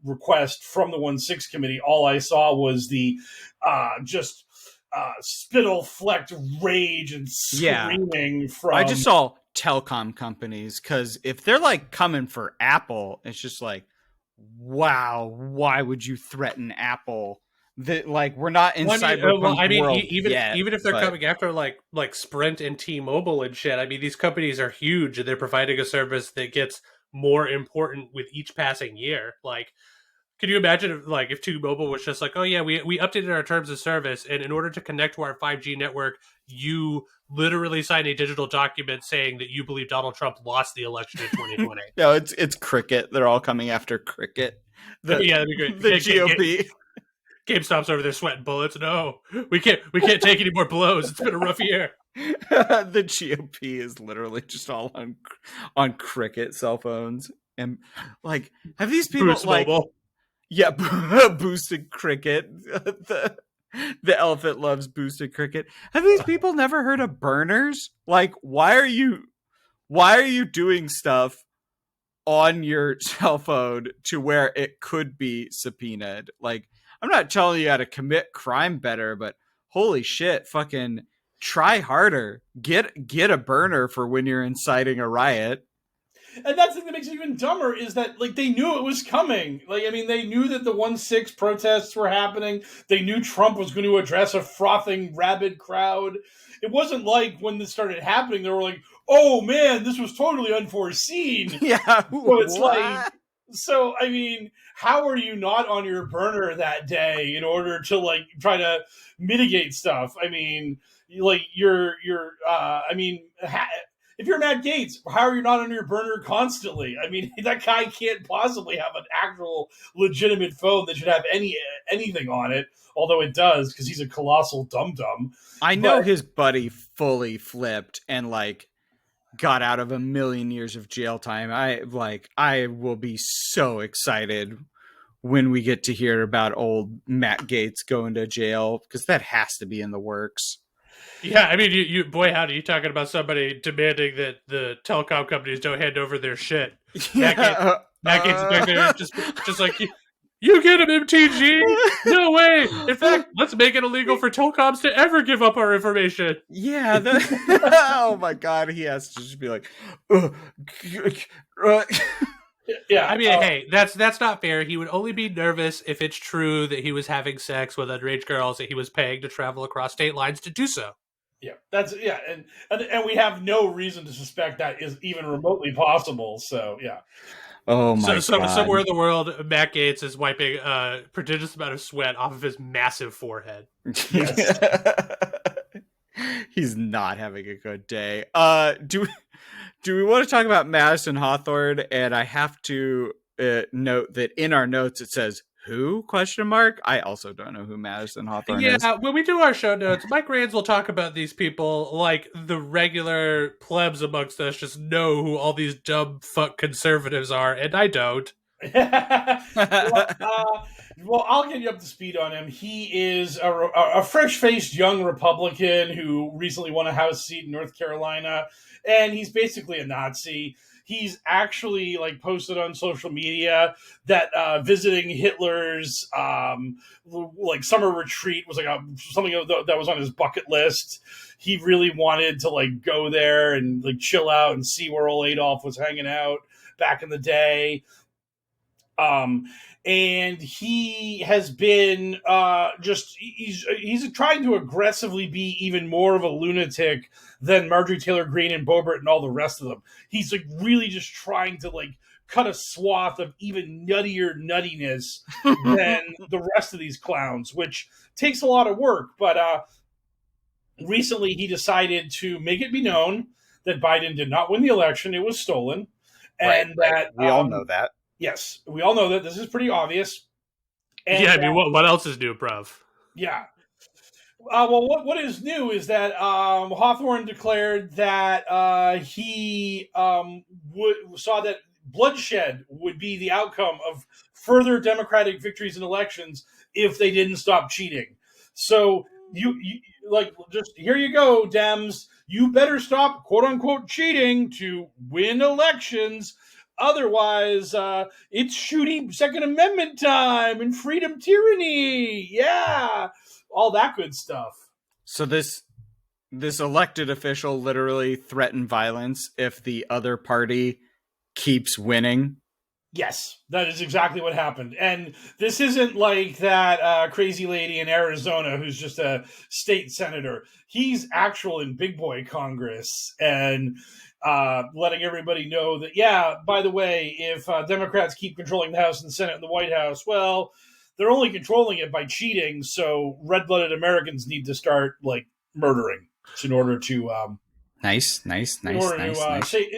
request from the 1-6 committee. All I saw was the just spittle flecked rage and screaming from. I just saw telecom companies, because if they're like coming for Apple, it's just like, wow, why would you threaten Apple? That like we're not in cyberpunk world yet, even if they're coming after like Sprint and T-Mobile and shit, I mean, these companies are huge and they're providing a service that gets more important with each passing year. Like, can you imagine if T-Mobile was just like, oh yeah, we updated our terms of service, and in order to connect to our 5G network, you literally sign a digital document saying that you believe Donald Trump lost the election in 2020. No, it's Cricket. They're all coming after Cricket. Yeah, that'd be great. The GOP. GameStop's over there sweating bullets. No, we can't take any more blows. It's been a rough year. The GOP is literally just all on Cricket cell phones, and like, have these people Boost like Mobile. Yeah, boosted Cricket. The elephant loves boosted Cricket. Have these people never heard of burners? Like, why are you doing stuff on your cell phone to where it could be subpoenaed? Like, I'm not telling you how to commit crime better, but holy shit, fucking try harder. Get a burner for when you're inciting a riot. And that's the thing that makes it even dumber, is that like they knew it was coming. Like, I mean, they knew that the 1-6 protests were happening. They knew Trump was going to address a frothing, rabid crowd. It wasn't like when this started happening, they were like, "Oh man, this was totally unforeseen." Yeah, so it's like, so I mean, how are you not on your burner that day in order to like try to mitigate stuff? I mean, like if you're Matt Gaetz, how are you not on your burner constantly? I mean, that guy can't possibly have an actual legitimate phone that should have anything on it, although it does, because he's a colossal dum-dum. I know his buddy fully flipped and like got out of 1,000,000 years of jail time. I will be so excited when we get to hear about old Matt Gaetz going to jail, because that has to be in the works. Yeah, I mean, you boy, howdy, you talking about somebody demanding that the telecom companies don't hand over their shit. Yeah. Matt Gaetz back there, just like, you get him, MTG? No way! In fact, let's make it illegal for telecoms to ever give up our information. Yeah. Oh my god, he has to just be like, yeah. I mean, hey, that's not fair. He would only be nervous if it's true that he was having sex with underage girls that he was paying to travel across state lines to do so. Yeah, and we have no reason to suspect that is even remotely possible. So yeah. Oh my god. Somewhere in the world, Matt Gaetz is wiping a prodigious amount of sweat off of his massive forehead. Yes. He's not having a good day. Do we want to talk about Madison Hawthorne? And I have to note that in our notes it says, who? ? I also don't know who Madison Hawthorne is. Yeah, when we do our show notes, Mike Rains will talk about these people like the regular plebs amongst us just know who all these dumb fuck conservatives are, and I don't. Well, I'll get you up to speed on him. He is a fresh-faced young Republican who recently won a House seat in North Carolina, and he's basically a Nazi. He's actually like posted on social media that visiting Hitler's like summer retreat was like something that was on his bucket list. He really wanted to like go there and like chill out and see where old Adolf was hanging out back in the day. And he has been he's trying to aggressively be even more of a lunatic than Marjorie Taylor Greene and Boebert and all the rest of them. He's like really just trying to like cut a swath of even nuttier nuttiness than the rest of these clowns, which takes a lot of work. But recently he decided to make it be known that Biden did not win the election; it was stolen, and that we all know that. Yes, we all know that. This is pretty obvious. And yeah, I mean, what else is new, bruv? yeah. Well, what is new is that Hawthorne declared that he saw that bloodshed would be the outcome of further Democratic victories in elections if they didn't stop cheating. So you like, just here you go, Dems. You better stop quote unquote cheating to win elections. Otherwise, it's shooting Second Amendment time and freedom tyranny. Yeah, all that good stuff. So this elected official literally threatened violence if the other party keeps winning. Yes, that is exactly what happened. And this isn't like that crazy lady in Arizona who's just a state senator. He's actual in big boy Congress and letting everybody know that, yeah, by the way, if Democrats keep controlling the House and the Senate and the White House, well, they're only controlling it by cheating. So red-blooded Americans need to start like murdering in order to Nice. in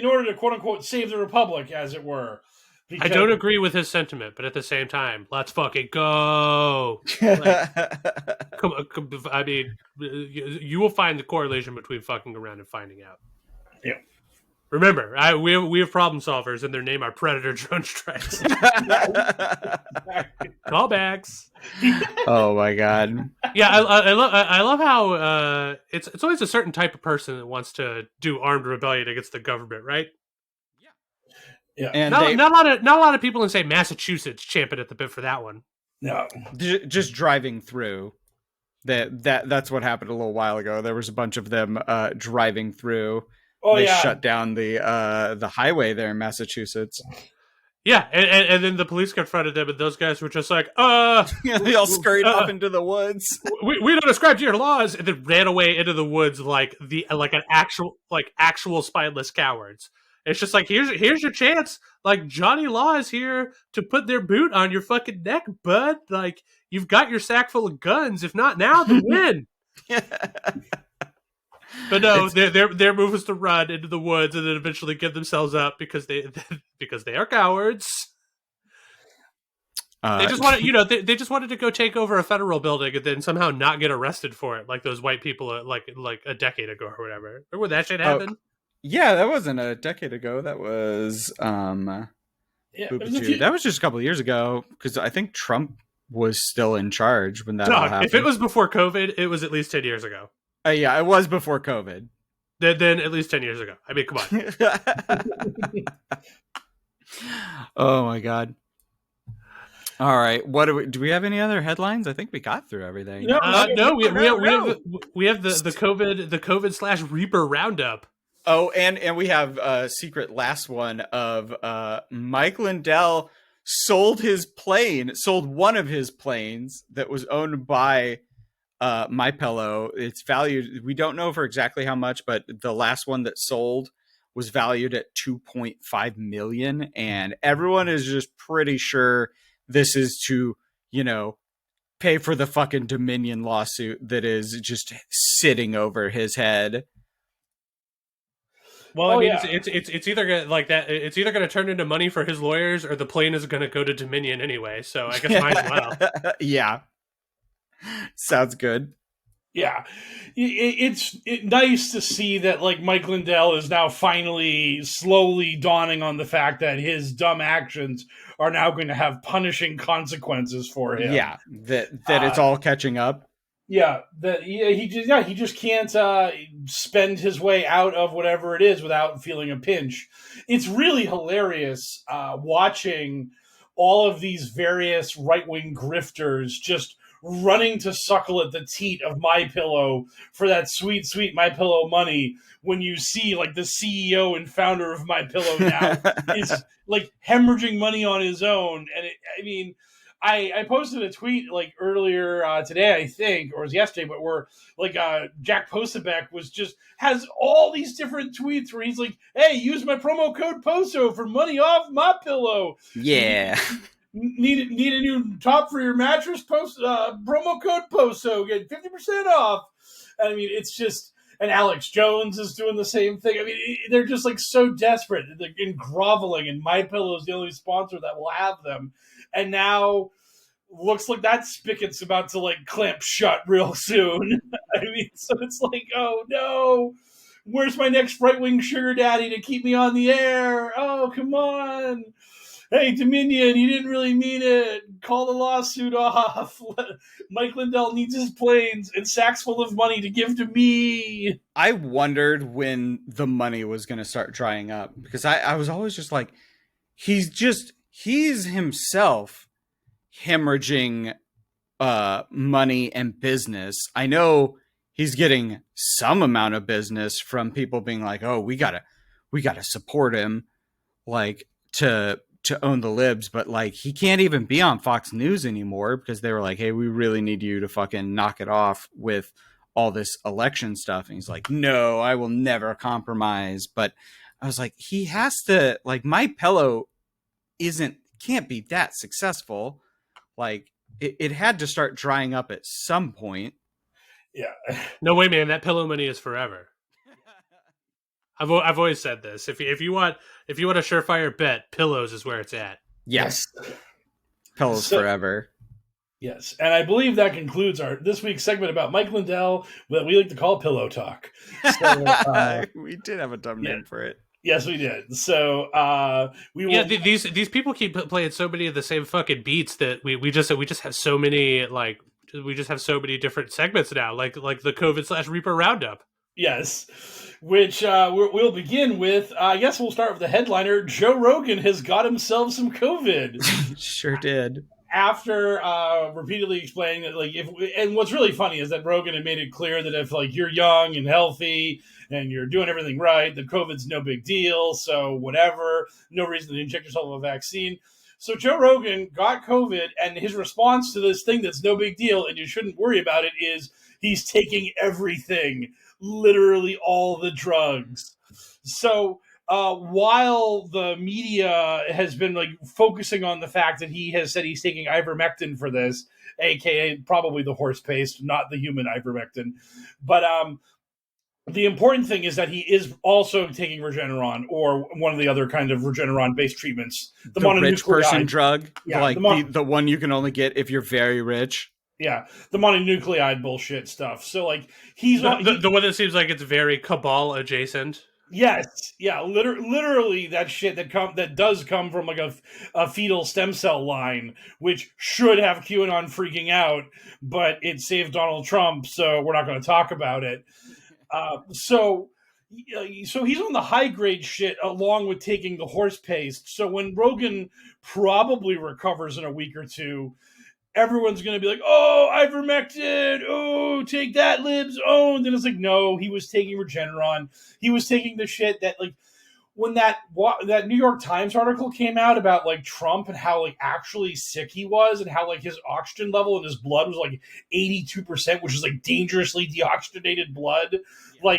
order to quote unquote save the republic, as it were. Because, I don't agree with his sentiment, but at the same time, let's fucking go. Come on, I mean, you will find the correlation between fucking around and finding out. Yeah. Remember, we have problem solvers, and their name are Predator Drone Strikes. Callbacks. Oh my god. Yeah, I love how it's always a certain type of person that wants to do armed rebellion against the government, right? Yeah, and not a lot of people in say Massachusetts champing at the bit for that one. No, just driving through. That's what happened a little while ago. There was a bunch of them driving through. Oh, they yeah. shut down the highway there in Massachusetts. Yeah, and then the police confronted them, and those guys were just like, they all scurried off into the woods. We don't ascribe to your laws, and then ran away into the woods like actual spineless cowards. It's just like, here's your chance. Like, Johnny Law is here to put their boot on your fucking neck, bud. Like, you've got your sack full of guns. If not now, then when? But no, their move was to run into the woods and then eventually give themselves up because they are cowards. They just wanted, they just wanted to go take over a federal building and then somehow not get arrested for it, like those white people, like a decade ago or whatever. Remember when that shit happened? Yeah, that wasn't a decade ago. That was that was just a couple of years ago because I think Trump was still in charge when that all happened. If it was before COVID, it was at least 10 years ago. Yeah, it was before COVID. Then at least 10 years ago. I mean, come on. Oh my god. All right, what do we have any other headlines? I think we got through everything. No, we have the COVID / Reaper roundup. Oh, and we have a secret last one of Mike Lindell sold one of his planes that was owned by MyPillow. It's valued, we don't know for exactly how much, but the last one that sold was valued at $2.5 million, and everyone is just pretty sure this is to, pay for the fucking Dominion lawsuit that is just sitting over his head. Well, it's either gonna, like that. It's either going to turn into money for his lawyers, or the plane is going to go to Dominion anyway. So I guess might as well. Yeah, sounds good. Yeah, it's nice to see that like Mike Lindell is now finally slowly dawning on the fact that his dumb actions are now going to have punishing consequences for him. Yeah, that it's all catching up. Yeah, he just can't spend his way out of whatever it is without feeling a pinch. It's really hilarious watching all of these various right-wing grifters just running to suckle at the teat of MyPillow for that sweet, sweet MyPillow money. When you see like the CEO and founder of MyPillow now is like hemorrhaging money on his own, and I posted a tweet like earlier today, I think, or it was yesterday, but where like Jack Posebek has all these different tweets where he's like, "Hey, use my promo code POSO for money off MyPillow." Yeah. Need a new top for your mattress? Promo code POSO, get 50% off. I mean, it's just and Alex Jones is doing the same thing. I mean, they're just like so desperate and groveling, and MyPillow is the only sponsor that will have them. And now looks like that spigot's about to like clamp shut real soon. I mean, so it's like, oh no, where's my next right wing sugar daddy to keep me on the air? Oh, come on. Hey, Dominion, he didn't really mean it. Call the lawsuit off. Mike Lindell needs his planes and sacks full of money to give to me. I wondered when the money was going to start drying up, because I was always just like, he's himself hemorrhaging money and business. I know he's getting some amount of business from people being like, oh, we gotta support him, like to own the libs, but like he can't even be on Fox News anymore because they were like, hey, we really need you to fucking knock it off with all this election stuff. And he's like, no, I will never compromise. But I was like, he has to, like, MyPillow can't be that successful. Like it had to start drying up at some point. Yeah. No way, man. That pillow money is forever. I've always said this. If you want a surefire bet, pillows is where it's at. Yes. Pillows forever. Yes, and I believe that concludes this week's segment about Mike Lindell that we like to call Pillow Talk. So, we did have a dumb name for it. Yes, we did. So we will. Yeah, these people keep playing so many of the same fucking beats that we just have so many different segments now, like the COVID/Reaper Roundup. Yes, which we'll begin with. I guess we'll start with the headliner. Joe Rogan has got himself some COVID. Sure did. After repeatedly explaining that, like, and what's really funny is that Rogan had made it clear that if like you're young and healthy and you're doing everything right, that COVID's no big deal. So whatever, no reason to inject yourself with a vaccine. So Joe Rogan got COVID, and his response to this thing that's no big deal and you shouldn't worry about it is he's taking everything, literally all the drugs. So while the media has been like focusing on the fact that he has said he's taking ivermectin for this, aka probably the horse paste, not the human ivermectin, but the important thing is that he is also taking Regeneron or one of the other kind of Regeneron-based treatments. The rich person drug, yeah, like the one you can only get if you're very rich. Yeah, the mononucleotide bullshit stuff. So like he's the one that seems like it's very cabal adjacent. Yes, yeah, literally that shit that does come from like a fetal stem cell line, which should have QAnon freaking out, but it saved Donald Trump, so we're not going to talk about it. So he's on the high grade shit along with taking the horse paste. So when Rogan probably recovers in a week or two, everyone's going to be like, oh, ivermectin, oh, take that, libs, oh. And then it's like, no, he was taking Regeneron. He was taking the shit that, like, when that New York Times article came out about, like, Trump and how, like, actually sick he was and how, like, his oxygen level in his blood was, like, 82%, which is, like, dangerously deoxygenated blood. Yeah.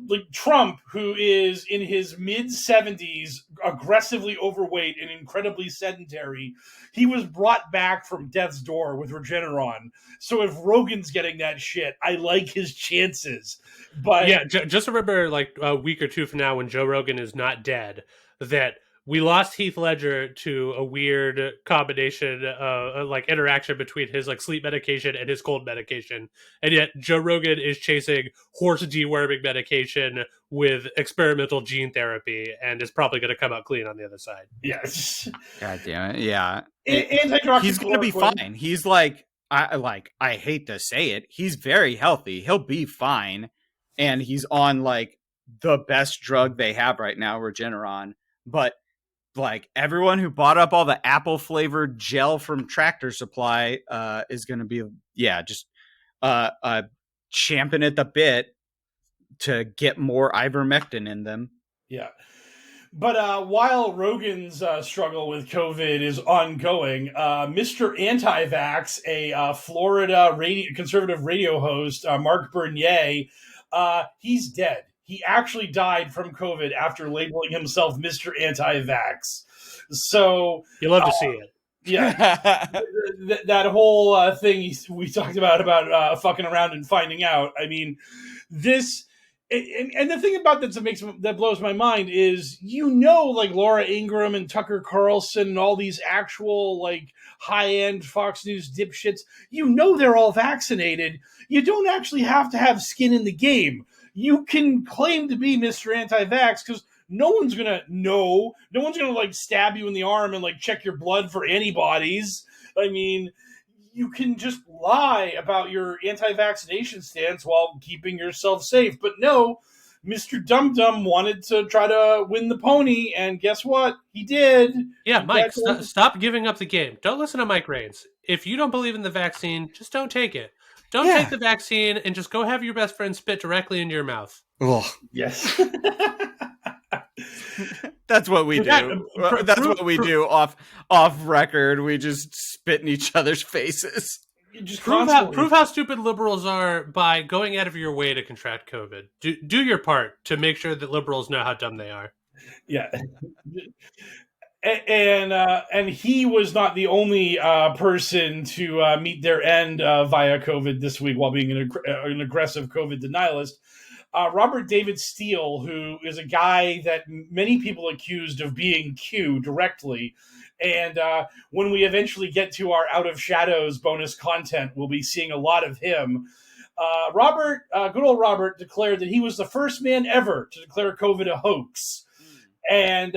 Like Trump, who is in his mid-70s, aggressively overweight and incredibly sedentary, he was brought back from death's door with Regeneron. So if Rogan's getting that shit, I like his chances. But yeah, just remember, like a week or two from now, when Joe Rogan is not dead, that we lost Heath Ledger to a weird combination, like interaction between his like sleep medication and his cold medication, and yet Joe Rogan is chasing horse deworming medication with experimental gene therapy, and is probably going to come out clean on the other side. Yes. God damn it! Yeah, he's going to be fine. He's like, I hate to say it, he's very healthy. He'll be fine, and he's on like the best drug they have right now, Regeneron, but. Like everyone who bought up all the apple flavored gel from Tractor Supply is going to be, just champing at the bit to get more ivermectin in them. Yeah. But while Rogan's struggle with COVID is ongoing, Mr. Anti-Vax, a Florida conservative radio host, Mark Bernier, he's dead. He actually died from COVID after labeling himself Mr. Anti-Vax. So you love to see it. Yeah, that whole thing we talked about fucking around and finding out. I mean, this and the thing about that blows my mind is like Laura Ingraham and Tucker Carlson and all these actual like high end Fox News dipshits. They're all vaccinated. You don't actually have to have skin in the game. You can claim to be Mr. Anti-Vax because no one's gonna know. No one's gonna like stab you in the arm and like check your blood for antibodies. I mean, you can just lie about your anti-vaccination stance while keeping yourself safe. But no, Mr. Dum Dum wanted to try to win the pony, and guess what? He did. Yeah, Mike, stop giving up the game. Don't listen to Mike Raines. If you don't believe in the vaccine, just don't take it. Don't take the vaccine and just go have your best friend spit directly into your mouth. Ugh. Yes. That's what we do. That's what we do off record. We just spit in each other's faces. Just prove how stupid liberals are by going out of your way to contract COVID. Do your part to make sure that liberals know how dumb they are. Yeah. And he was not the only person to meet their end via COVID this week while being an aggressive COVID denialist. Robert David Steele, who is a guy that many people accused of being Q directly. And when we eventually get to our Out of Shadows bonus content, we'll be seeing a lot of him. Good old Robert, declared that he was the first man ever to declare COVID a hoax. And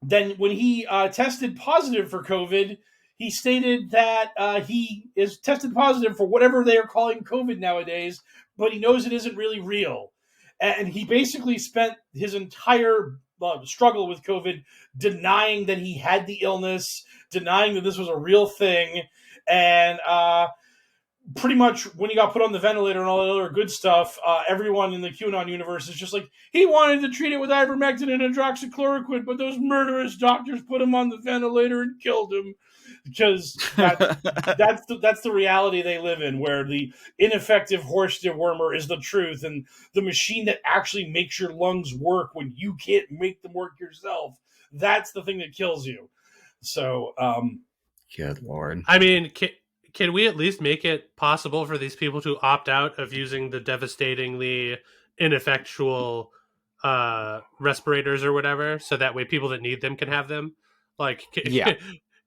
then when he tested positive for COVID, he stated that he is tested positive for whatever they are calling COVID nowadays, but he knows it isn't really real. And he basically spent his entire struggle with COVID denying that he had the illness, denying that this was a real thing. And pretty much when he got put on the ventilator and all that other good stuff, everyone in the QAnon universe is just like, he wanted to treat it with ivermectin and hydroxychloroquine, but those murderous doctors put him on the ventilator and killed him. Because that's the reality they live in, where the ineffective horse dewormer is the truth, and the machine that actually makes your lungs work when you can't make them work yourself, that's the thing that kills you. So, good Lord. I mean, can we at least make it possible for these people to opt out of using the devastatingly ineffectual respirators or whatever, so that way people that need them can have them? Like,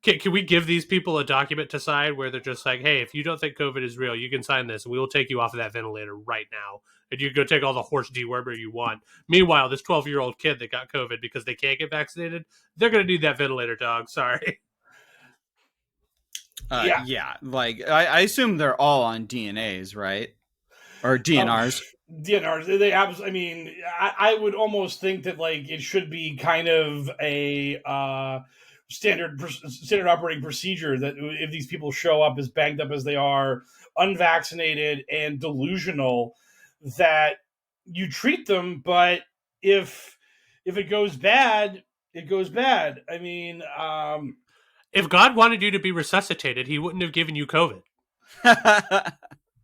Can we give these people a document to sign where they're just like, hey, if you don't think COVID is real, you can sign this and we will take you off of that ventilator right now. And you can go take all the horse dewormer you want. Meanwhile, this 12-year-old kid that got COVID because they can't get vaccinated, they're going to need that ventilator, dog. Sorry. Yeah. Like, I assume they're all on DNAs, right? Or DNRs. DNRs. I mean, I would almost think that, like, it should be kind of a... standard operating procedure that if these people show up as banged up as they are, unvaccinated and delusional, that you treat them. But if it goes bad, it goes bad. I mean, if God wanted you to be resuscitated, he wouldn't have given you COVID.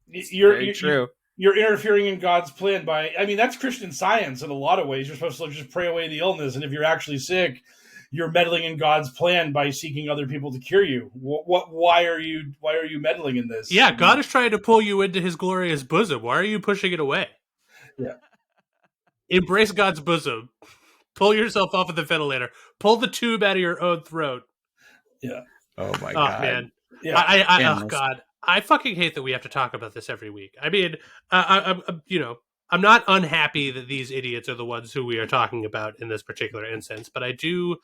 You're true. You're interfering in God's plan that's Christian Science in a lot of ways. You're supposed to just pray away the illness. And if you're actually sick, you're meddling in God's plan by seeking other people to cure you. Why are you meddling in this? Yeah, God is trying to pull you into his glorious bosom. Why are you pushing it away? Yeah. Embrace God's bosom. Pull yourself off of the ventilator. Pull the tube out of your own throat. Yeah. Oh my God. Man. Yeah. Oh God. I fucking hate that we have to talk about this every week. I mean, I'm not unhappy that these idiots are the ones who we are talking about in this particular instance, but I do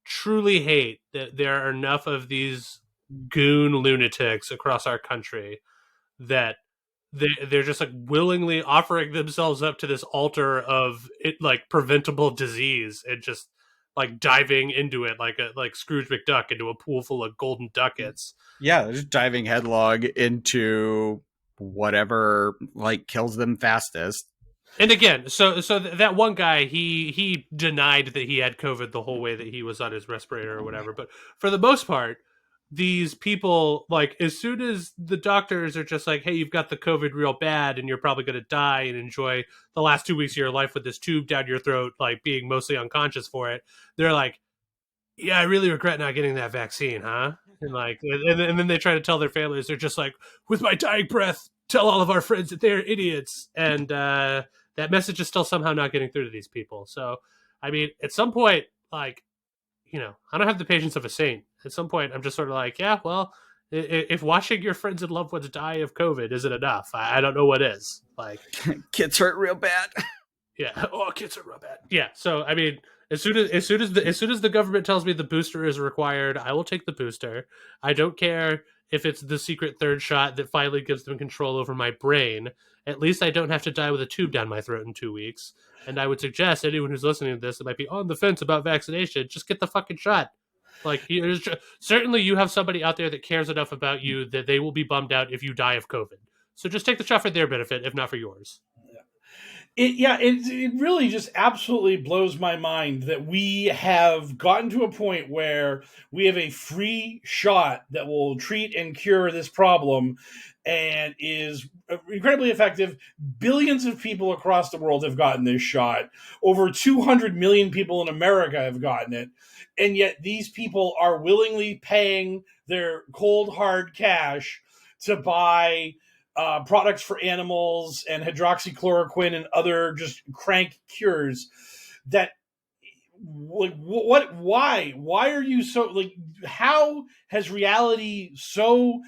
truly hate that there are enough of these goon lunatics across our country that they're just like willingly offering themselves up to this altar of it, like preventable disease, and just like diving into it like Scrooge McDuck into a pool full of golden ducats. Yeah, they're just diving headlong into whatever like kills them fastest. And again, so that one guy, he denied that he had COVID the whole way that he was on his respirator or whatever. But for the most part, these people, like, as soon as the doctors are just like, hey, you've got the COVID real bad and you're probably going to die and enjoy the last 2 weeks of your life with this tube down your throat, like being mostly unconscious for it, they're like, yeah, I really regret not getting that vaccine, huh? And like, and then they try to tell their families, they're just like, with my dying breath, tell all of our friends that they're idiots. And that message is still somehow not getting through to these people. So, I mean, at some point, like, I don't have the patience of a saint. At some point, I'm just sort of like, yeah, well, if watching your friends and loved ones die of COVID isn't enough, I don't know what is. Like, Kids hurt real bad. yeah, oh, kids are real bad. Yeah, so I mean, as soon as the government tells me the booster is required, I will take the booster. I don't care if it's the secret third shot that finally gives them control over my brain. At least I don't have to die with a tube down my throat in 2 weeks. And I would suggest anyone who's listening to this that might be on the fence about vaccination, just get the fucking shot. Like, certainly you have somebody out there that cares enough about you that they will be bummed out if you die of COVID. So just take the shot for their benefit, if not for yours. It really just absolutely blows my mind that we have gotten to a point where we have a free shot that will treat and cure this problem and is incredibly effective. Billions of people across the world have gotten this shot. Over 200 million people in America have gotten it. And yet these people are willingly paying their cold, hard cash to buy products for animals and hydroxychloroquine and other just crank cures that, like, why are you so, like, how has reality so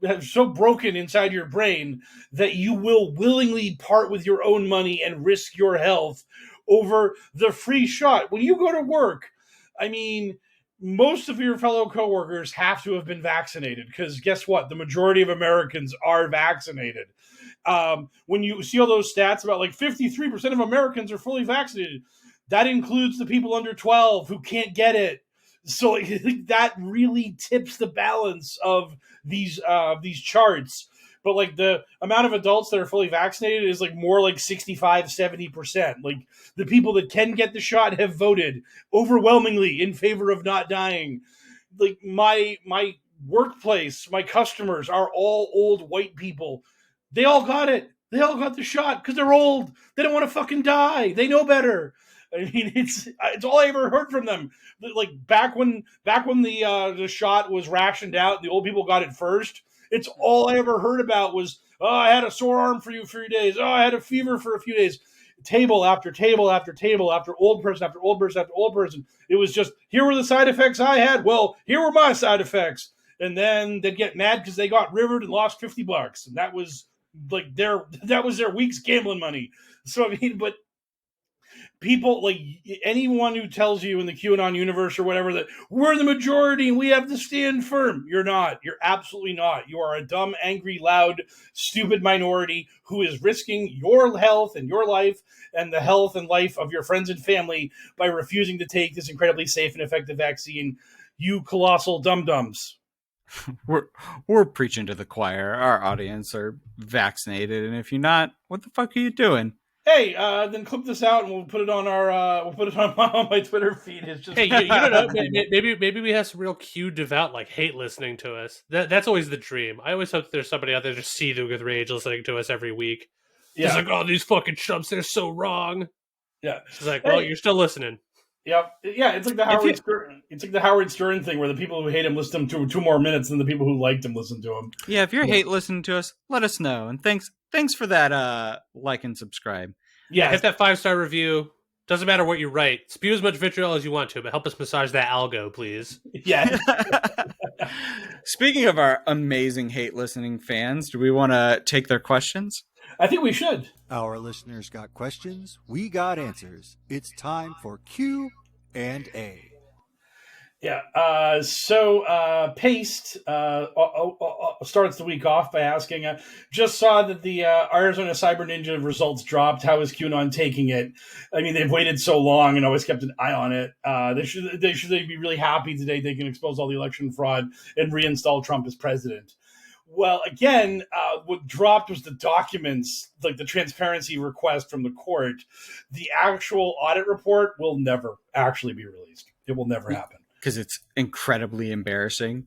have so broken inside your brain that you will willingly part with your own money and risk your health over the free shot when you go to work? I mean, most of your fellow coworkers have to have been vaccinated, because guess what? The majority of Americans are vaccinated. When you see all those stats about like 53% of Americans are fully vaccinated, that includes the people under 12 who can't get it. So that really tips the balance of these charts. But like the amount of adults that are fully vaccinated is like more like 65-70%. Like the people that can get the shot have voted overwhelmingly in favor of not dying. Like my workplace, my customers are all old white people. They all got it. They all got the shot because they're old. They don't want to fucking die. They know better. I mean, it's all I ever heard from them. Like back when the shot was rationed out and the old people got it first, it's all I ever heard about was, oh, I had a sore arm for a few days. Oh, I had a fever for a few days. Table after table after table after old person after old person after old person. It was just, here were the side effects I had. Well, here were my side effects. And then they'd get mad because they got rivered and lost $50. And that was like their week's gambling money. So, I mean, but people, like anyone who tells you in the QAnon universe or whatever that we're the majority and we have to stand firm, you're not. You're absolutely not. You are a dumb, angry, loud, stupid minority who is risking your health and your life and the health and life of your friends and family by refusing to take this incredibly safe and effective vaccine. You colossal dum-dums. We're preaching to the choir. Our audience are vaccinated, and if you're not, what the fuck are you doing? Hey, then clip this out and we'll put it on on my Twitter feed. It's just, hey, you don't know, maybe we have some real Q devout like hate listening to us. That's always the dream. I always hope there's somebody out there just seething with rage listening to us every week. Yeah. It's like, oh, these fucking chumps, they're so wrong. Yeah, it's like, well, you're still listening. Yep. Yeah, it's like the Howard Stern. It's like the Howard Stern thing, where the people who hate him listen to him two more minutes than the people who liked him listen to him. Yeah, if you're hate listening to us, let us know. And thanks for that. Like and subscribe. Yeah, hit that 5-star review. Doesn't matter what you write. Spew as much vitriol as you want to, but help us massage that algo, please. Yeah. Speaking of our amazing hate listening fans, do we want to take their questions? I think we should. Our listeners got questions. We got answers. It's time for Q&A. Yeah. So Paste starts the week off by asking, just saw that the Arizona Cyber Ninja results dropped. How is QAnon taking it? I mean, they've waited so long and always kept an eye on it. They should be really happy today they can expose all the election fraud and reinstall Trump as president. Well, again, what dropped was the documents, like the transparency request from the court. The actual audit report will never actually be released. It will never happen. Because it's incredibly embarrassing.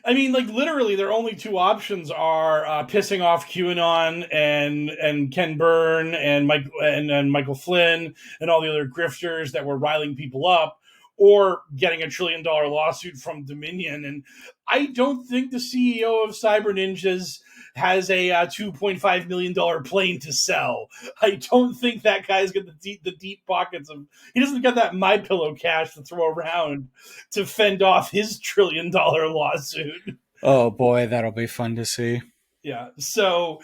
I mean, like, literally, their only two options are pissing off QAnon and Ken Byrne and Michael Flynn and all the other grifters that were riling people up, or getting $1 trillion lawsuit from Dominion. And I don't think the CEO of Cyber Ninjas has a $2.5 million plane to sell. I don't think that guy's got the deep pockets of. He doesn't got that MyPillow cash to throw around to fend off his $1 trillion lawsuit. Oh boy, that'll be fun to see. Yeah, so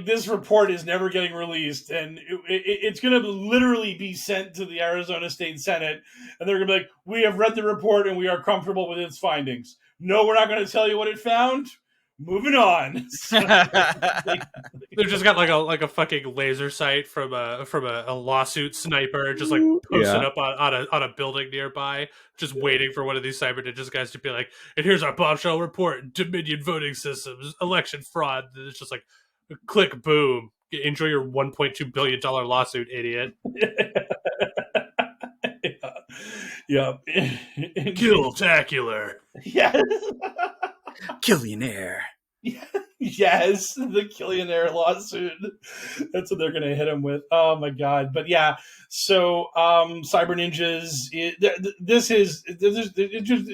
this report is never getting released, and it's going to literally be sent to the Arizona State Senate, and they're going to be like, "We have read the report and we are comfortable with its findings. No, we're not going to tell you what it found. Moving on." So, They've just got like a fucking laser sight from a lawsuit sniper, just like posted up on a building nearby, just waiting for one of these Cyber Ninjas guys to be like, "And here's our bombshell report: Dominion voting systems, election fraud." And it's just like, click, boom. Enjoy your $1.2 billion lawsuit, idiot. Yeah. Kill-tacular. Yes. Killionaire. Yes, the Killionaire lawsuit. That's what they're going to hit him with. Oh my god! But yeah, so Cyber Ninjas.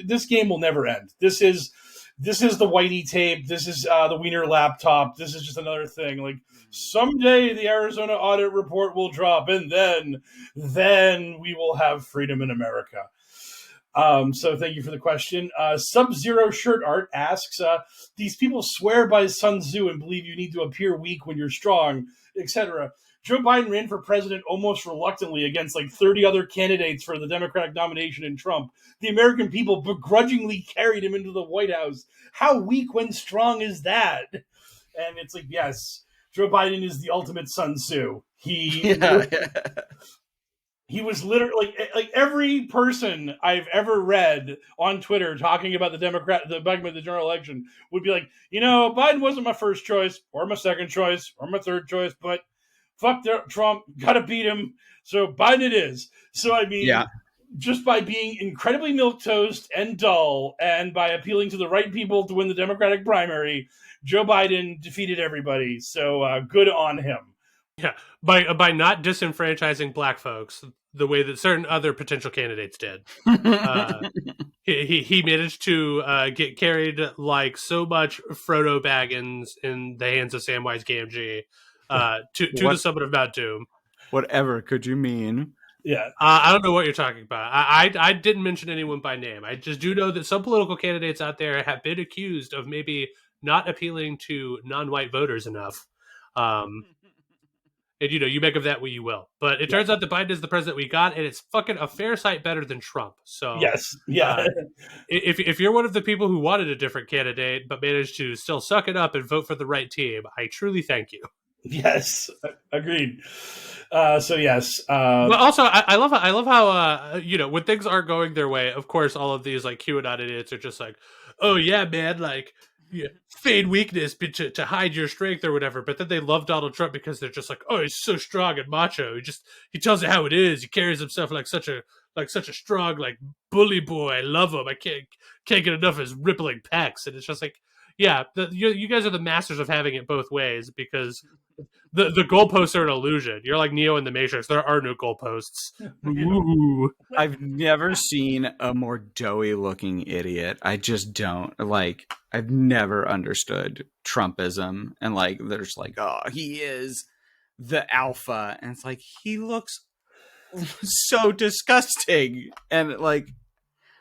This game will never end. This is the Whitey tape. This is the Wiener laptop. This is just another thing. Like someday the Arizona audit report will drop, and then we will have freedom in America. So thank you for the question. Sub-Zero Shirt Art asks, these people swear by Sun Tzu and believe you need to appear weak when you're strong, etc. Joe Biden ran for president almost reluctantly against like 30 other candidates for the Democratic nomination in Trump. The American people begrudgingly carried him into the White House. How weak when strong is that? And it's like, yes, Joe Biden is the ultimate Sun Tzu. He was literally like every person I've ever read on Twitter talking about the general election would be like, Biden wasn't my first choice or my second choice or my third choice, but fuck Trump, gotta beat him. So Biden it is. So I mean, just by being incredibly milquetoast and dull, and by appealing to the right people to win the Democratic primary, Joe Biden defeated everybody. So good on him. Yeah, by not disenfranchising black folks the way that certain other potential candidates did. He managed to get carried like so much Frodo Baggins in the hands of Samwise Gamgee to the summit of Mount Doom. Whatever could you mean? Yeah, I don't know what you're talking about. I didn't mention anyone by name. I just do know that some political candidates out there have been accused of maybe not appealing to non-white voters enough. And, you make of that what you will. But it turns out that Biden is the president we got, and it's fucking a fair sight better than Trump. So yes, yeah. If you're one of the people who wanted a different candidate but managed to still suck it up and vote for the right team, I truly thank you. Yes, agreed. So yes. But also, I love how when things aren't going their way, of course, all of these like QAnon idiots are just like, oh yeah, man, like. Yeah, feign weakness to hide your strength or whatever, but then they love Donald Trump because they're just like, oh, he's so strong and macho. He tells it how it is. He carries himself like such a strong like bully boy. I love him. I can't get enough of his rippling pecs. And it's just like, yeah, you guys are the masters of having it both ways because the goalposts are an illusion. You're like Neo in the Matrix. There are no goalposts. Ooh. I've never seen a more doughy looking idiot. I just don't like. I've never understood Trumpism, and like there's like, oh, he is the alpha, and it's like he looks so disgusting, and like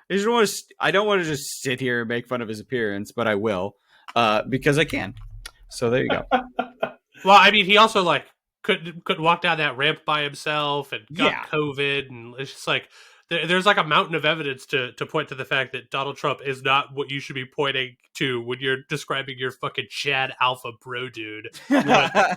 I don't want to just sit here and make fun of his appearance, but I will because I can. So there you go. Well, I mean, he also like couldn't walk down that ramp by himself and got COVID, and it's just like there's like a mountain of evidence to point to the fact that Donald Trump is not what you should be pointing to when you're describing your fucking Chad Alpha bro dude. But,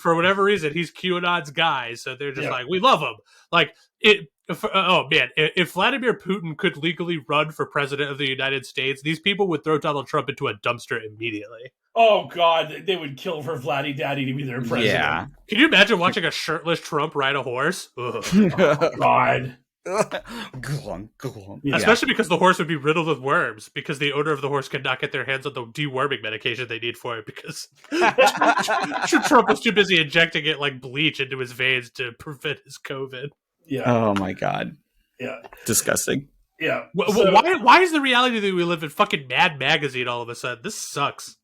for whatever reason, he's QAnon's guy, so they're just like, we love him. Like it. Oh man, if Vladimir Putin could legally run for president of the United States, these people would throw Donald Trump into a dumpster immediately. Oh god, they would kill for Vladdy Daddy to be their president. Yeah. Can you imagine watching a shirtless Trump ride a horse? Oh god. Yeah. Especially because the horse would be riddled with worms, because the owner of the horse could not get their hands on the deworming medication they need for it, because Trump was too busy injecting it like bleach into his veins to prevent his COVID. Yeah. Oh my god. Yeah. Disgusting. Yeah. Why is the reality that we live in fucking Mad Magazine all of a sudden? This sucks.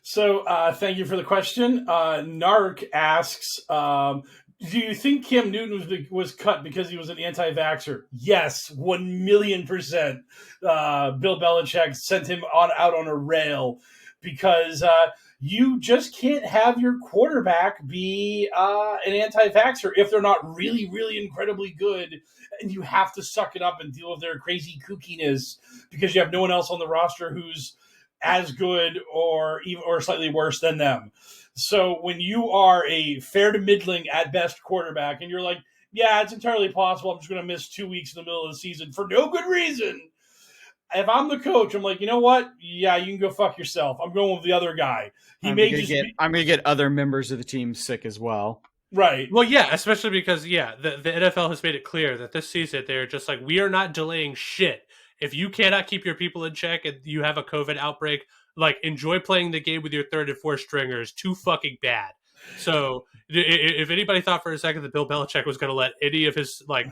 So, thank you for the question. Narc asks, do you think Cam Newton was cut because he was an anti-vaxxer? Yes, 1,000,000%. Bill Belichick sent him out on a rail because you just can't have your quarterback be an anti-vaxxer if they're not really, really incredibly good, and you have to suck it up and deal with their crazy kookiness because you have no one else on the roster who's as good or slightly worse than them. So when you are a fair to middling at best quarterback and you're like, yeah, it's entirely possible I'm just going to miss 2 weeks in the middle of the season for no good reason. If I'm the coach, I'm like, you know what? Yeah, you can go fuck yourself. I'm going with the other guy. I'm going to get other members of the team sick as well. Right. Well, yeah, especially because, the NFL has made it clear that this season they're just like, we are not delaying shit. If you cannot keep your people in check and you have a COVID outbreak, like, enjoy playing the game with your third and fourth stringers. Too fucking bad. So if anybody thought for a second that Bill Belichick was going to let any of his like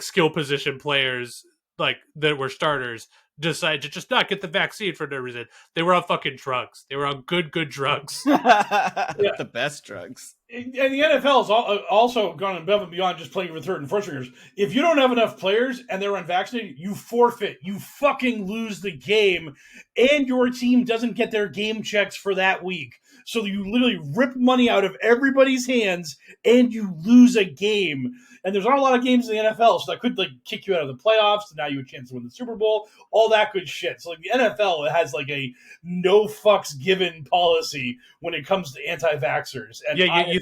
skill position players like that were starters decide to just not get the vaccine for no reason, they were on fucking drugs. They were on good drugs. The best drugs. And the NFL has also gone above and beyond just playing for third and fourth stringers. If you don't have enough players and they're unvaccinated, you forfeit. You fucking lose the game, and your team doesn't get their game checks for that week. So you literally rip money out of everybody's hands, and you lose a game. And there's not a lot of games in the NFL, so that could like kick you out of the playoffs. And now you have a chance to win the Super Bowl, all that good shit. So like the NFL has like a no fucks given policy when it comes to anti-vaxxers. And you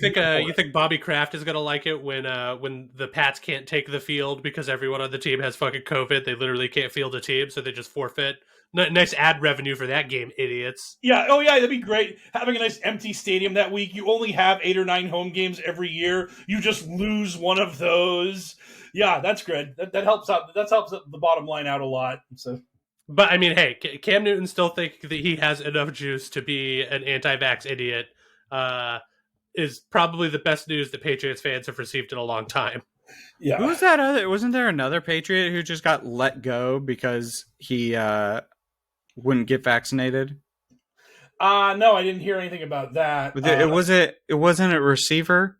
think Bobby Kraft is gonna like it when the Pats can't take the field because everyone on the team has fucking COVID? They literally can't field a team, so they just forfeit. Nice ad revenue for that game, idiots. Yeah, oh yeah, that'd be great. Having a nice empty stadium that week. You only have 8 or 9 home games every year. You just lose one of those. Yeah, that's good. That helps out. That helps the bottom line out a lot. So, but I mean, hey, Cam Newton still think that he has enough juice to be an anti-vax idiot. Is probably the best news that Patriots fans have received in a long time. Yeah, who was that other? Wasn't there another Patriot who just got let go because he wouldn't get vaccinated? No, I didn't hear anything about that. It wasn't a receiver.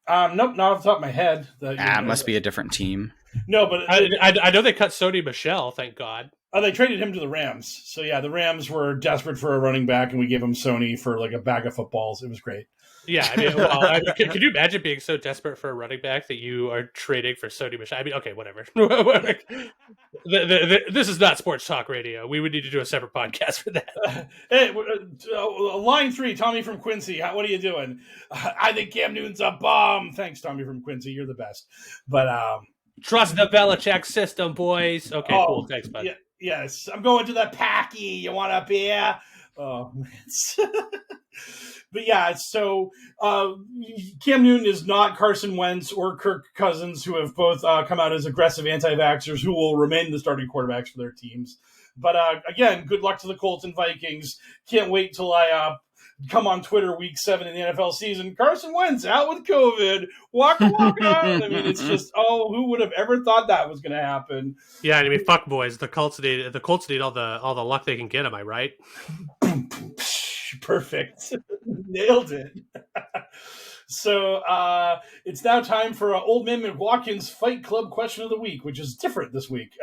Nope, not off the top of my head. It must be a different team. No, but I know they cut Sony Michel. Thank God. They traded him to the Rams. So yeah, the Rams were desperate for a running back, and we gave him Sony for like a bag of footballs. It was great. Yeah, I mean, can you imagine being so desperate for a running back that you are trading for Sony Michel? I mean, okay, whatever. This is not sports talk radio. We would need to do a separate podcast for that. Hey, line 3, Tommy from Quincy. What are you doing? I think Cam Newton's a bomb. Thanks, Tommy from Quincy. You're the best. But trust the Belichick system, boys. Okay, cool. Thanks, bud. Yeah, yes, I'm going to the Packy. You want a beer? Oh, but yeah, so Cam Newton is not Carson Wentz or Kirk Cousins, who have both come out as aggressive anti-vaxxers who will remain the starting quarterbacks for their teams. But again, good luck to the Colts and Vikings. Can't wait till I come on Twitter week 7 in the NFL season. Carson Wentz out with COVID. Waka waka. I mean, it's just, who would have ever thought that was going to happen? Yeah, I mean, fuck boys. The Colts need all the luck they can get. Am I right? Perfect. Nailed it. So it's now time for Old Man McWatkins Fight Club question of the week, which is different this week.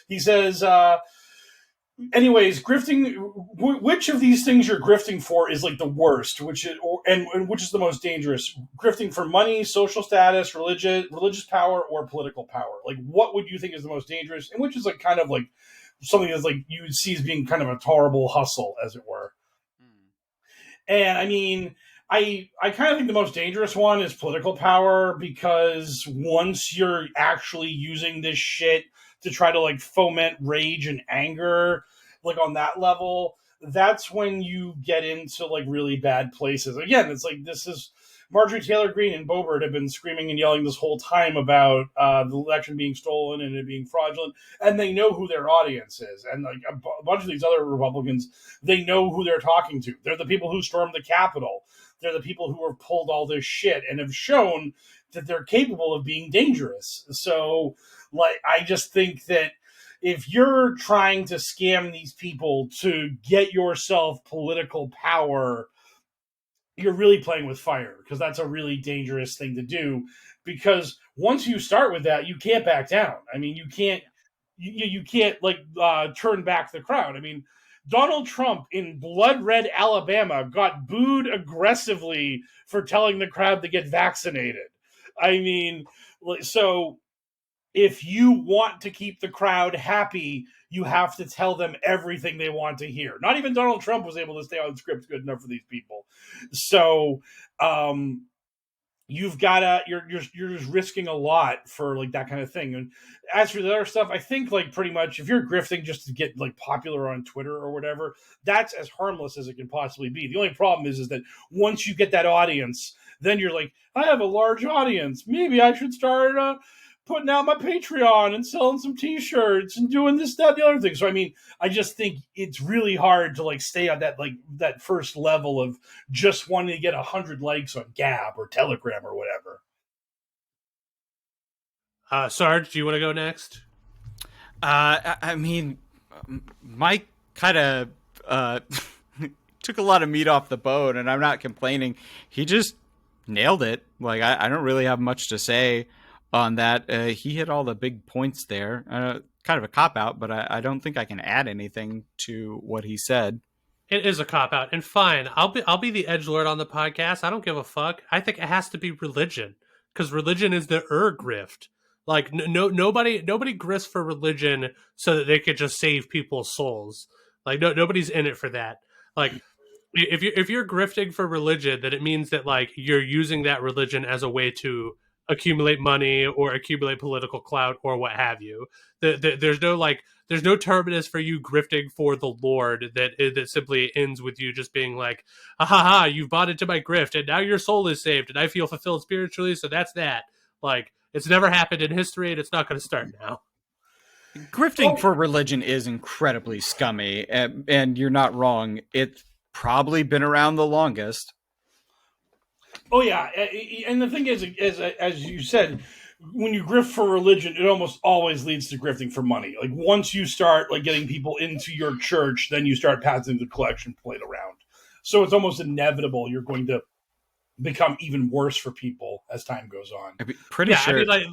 He says, anyways, grifting, which of these things you're grifting for is like the worst, and which is the most dangerous? Grifting for money, social status, religious power, or political power? Like, what would you think is the most dangerous, and which is like kind of like something that's like you would see as being kind of a tolerable hustle, as it were? And I mean, I kind of think the most dangerous one is political power, because once you're actually using this shit to try to like foment rage and anger, like on that level, that's when you get into like really bad places. Again, it's like Marjorie Taylor Greene and Boebert have been screaming and yelling this whole time about the election being stolen and it being fraudulent, and they know who their audience is. And like a bunch of these other Republicans, they know who they're talking to. They're the people who stormed the Capitol. They're the people who have pulled all this shit and have shown that they're capable of being dangerous. So, like, I just think that if you're trying to scam these people to get yourself political power, you're really playing with fire, because that's a really dangerous thing to do. Because once you start with that, you can't back down. I mean, you can't like turn back the crowd. I mean, Donald Trump in blood red Alabama got booed aggressively for telling the crowd to get vaccinated. I mean, so if you want to keep the crowd happy, you have to tell them everything they want to hear. Not even Donald Trump was able to stay on script good enough for these people. So, you've got to you're just risking a lot for like that kind of thing. And as for the other stuff, I think like pretty much if you're grifting just to get like popular on Twitter or whatever, that's as harmless as it can possibly be. The only problem is that once you get that audience, then you're like, I have a large audience, maybe I should start putting out my Patreon and selling some t-shirts and doing this, that, the other thing. So I mean, I just think it's really hard to like stay on that, like that first level of just wanting to get 100 likes on Gab or Telegram or whatever. Sarge, do you want to go next? I mean, Mike kind of took a lot of meat off the bone, and I'm not complaining. He just nailed it. Like, I don't really have much to say on that. He hit all the big points there. Kind of a cop-out, but I don't think I can add anything to what he said. It is a cop-out, and fine. I'll be the edgelord on the podcast. I don't give a fuck. I think it has to be religion, because religion is the grift. Like, nobody grifts for religion so that they could just save people's souls. Like, nobody's in it for that. Like, if you're grifting for religion, then it means that like you're using that religion as a way to accumulate money or accumulate political clout or what have you. There's no terminus for you grifting for the Lord that simply ends with you just being like, ha ha ha, you've bought into my grift and now your soul is saved and I feel fulfilled spiritually. So that's that. Like, it's never happened in history and it's not going to start now. Grifting for religion is incredibly scummy, and you're not wrong. It's probably been around the longest. Oh yeah, and the thing is, as you said, when you grift for religion, it almost always leads to grifting for money. Like once you start like getting people into your church, then you start passing the collection plate around. So it's almost inevitable you're going to become even worse for people as time goes on. I'm pretty sure. I mean, like,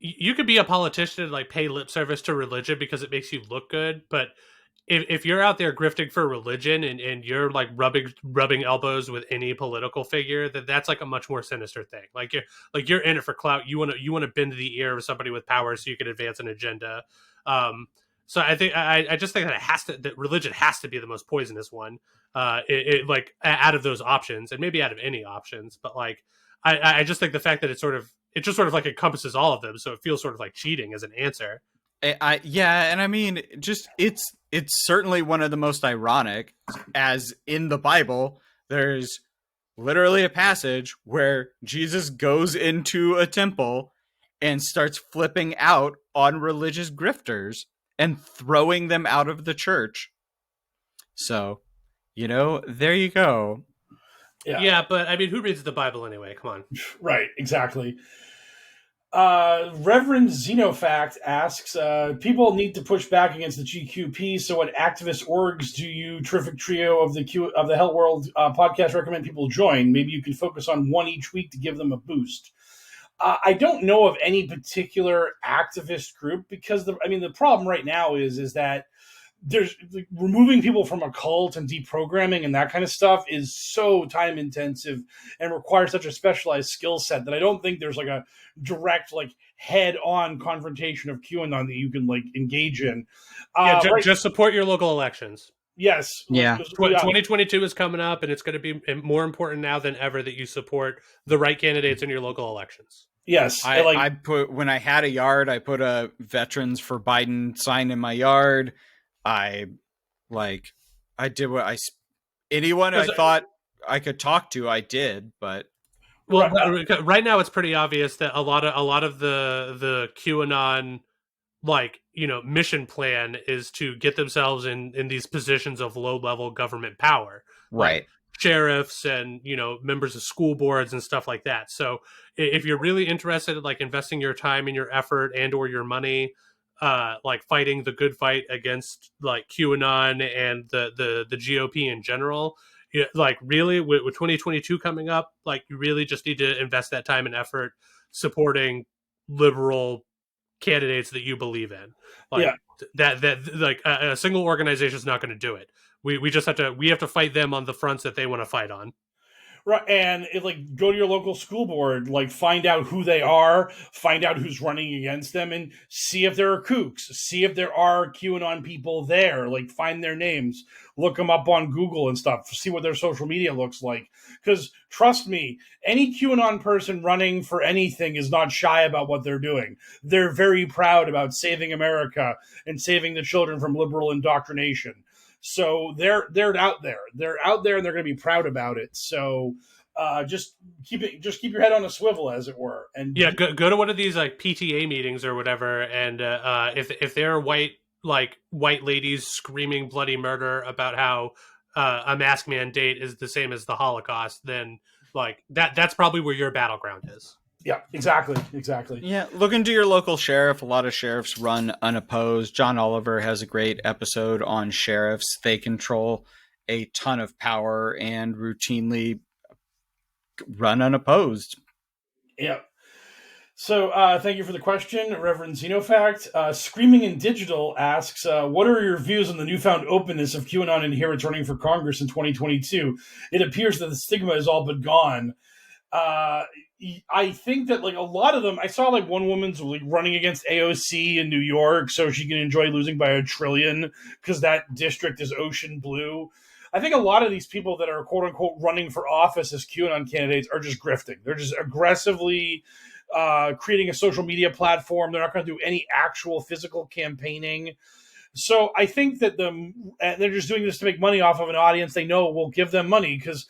you could be a politician and like pay lip service to religion because it makes you look good, but if you're out there grifting for religion and you're like rubbing elbows with any political figure, then that's like a much more sinister thing. Like you're in it for clout. You want to bend the ear of somebody with power so you can advance an agenda. So I think I just think that religion has to be the most poisonous one. Like out of those options, and maybe out of any options, but like I just think the fact that it just sort of like encompasses all of them, so it feels sort of like cheating as an answer. Yeah, and I mean, just it's certainly one of the most ironic, as in the Bible, there's literally a passage where Jesus goes into a temple and starts flipping out on religious grifters and throwing them out of the church. So, there you go. Yeah, but I mean, who reads the Bible anyway? Come on. Right, exactly. Reverend Xenofact asks, people need to push back against the GQP, so what activist orgs do you, terrific trio of the HellwQrld podcast, recommend people join? Maybe you can focus on one each week to give them a boost. I don't know of any particular activist group, because the problem right now is that there's removing people from a cult and deprogramming and that kind of stuff is so time intensive and requires such a specialized skill set that I don't think there's like a direct like head on confrontation of QAnon that you can like engage in. Just support your local elections. Yes. Yeah. 2022 is coming up, and it's going to be more important now than ever that you support the right candidates in your local elections. Yes. I put, when I had a yard, I put a Veterans for Biden sign in my yard. I did what anyone I thought I could talk to, I did, but right now it's pretty obvious that a lot of the QAnon mission plan is to get themselves in these positions of low level government power. Right. sheriffs and, members of school boards and stuff like that. So if you're really interested in like investing your time and your effort and or your money, like fighting the good fight against like QAnon and the GOP in general, like really with 2022 coming up, like you really just need to invest that time and effort supporting liberal candidates that you believe in. Like that like a single organization is not going to do it. We just have to fight them on the fronts that they want to fight on. Right, and like go to your local school board, like find out who they are, find out who's running against them, and see if there are kooks, see if there are QAnon people there. Like find their names, look them up on Google and stuff, see what their social media looks like. Because trust me, any QAnon person running for anything is not shy about what they're doing. They're very proud about saving America and saving the children from liberal indoctrination. So they're out there. They're out there, and they're going to be proud about it. So just keep your head on a swivel, as it were. And go to one of these like PTA meetings or whatever, and if there are white ladies screaming bloody murder about how a mask mandate is the same as the Holocaust, then like that's probably where your battleground is. Yeah, exactly. Yeah, look into your local sheriff. A lot of sheriffs run unopposed. John Oliver has a great episode on sheriffs. They control a ton of power and routinely run unopposed. Yeah. So thank you for the question, Reverend Xenofact. Screaming in Digital asks, what are your views on the newfound openness of QAnon adherents running for Congress in 2022? It appears that the stigma is all but gone. I think that like a lot of them, I saw like one woman's like running against AOC in New York so she can enjoy losing by $1 trillion because that district is ocean blue. I think a lot of these people that are quote unquote running for office as QAnon candidates are just grifting. They're just aggressively creating a social media platform. They're not going to do any actual physical campaigning. So I think that they're just doing this to make money off of an audience they know will give them money. Because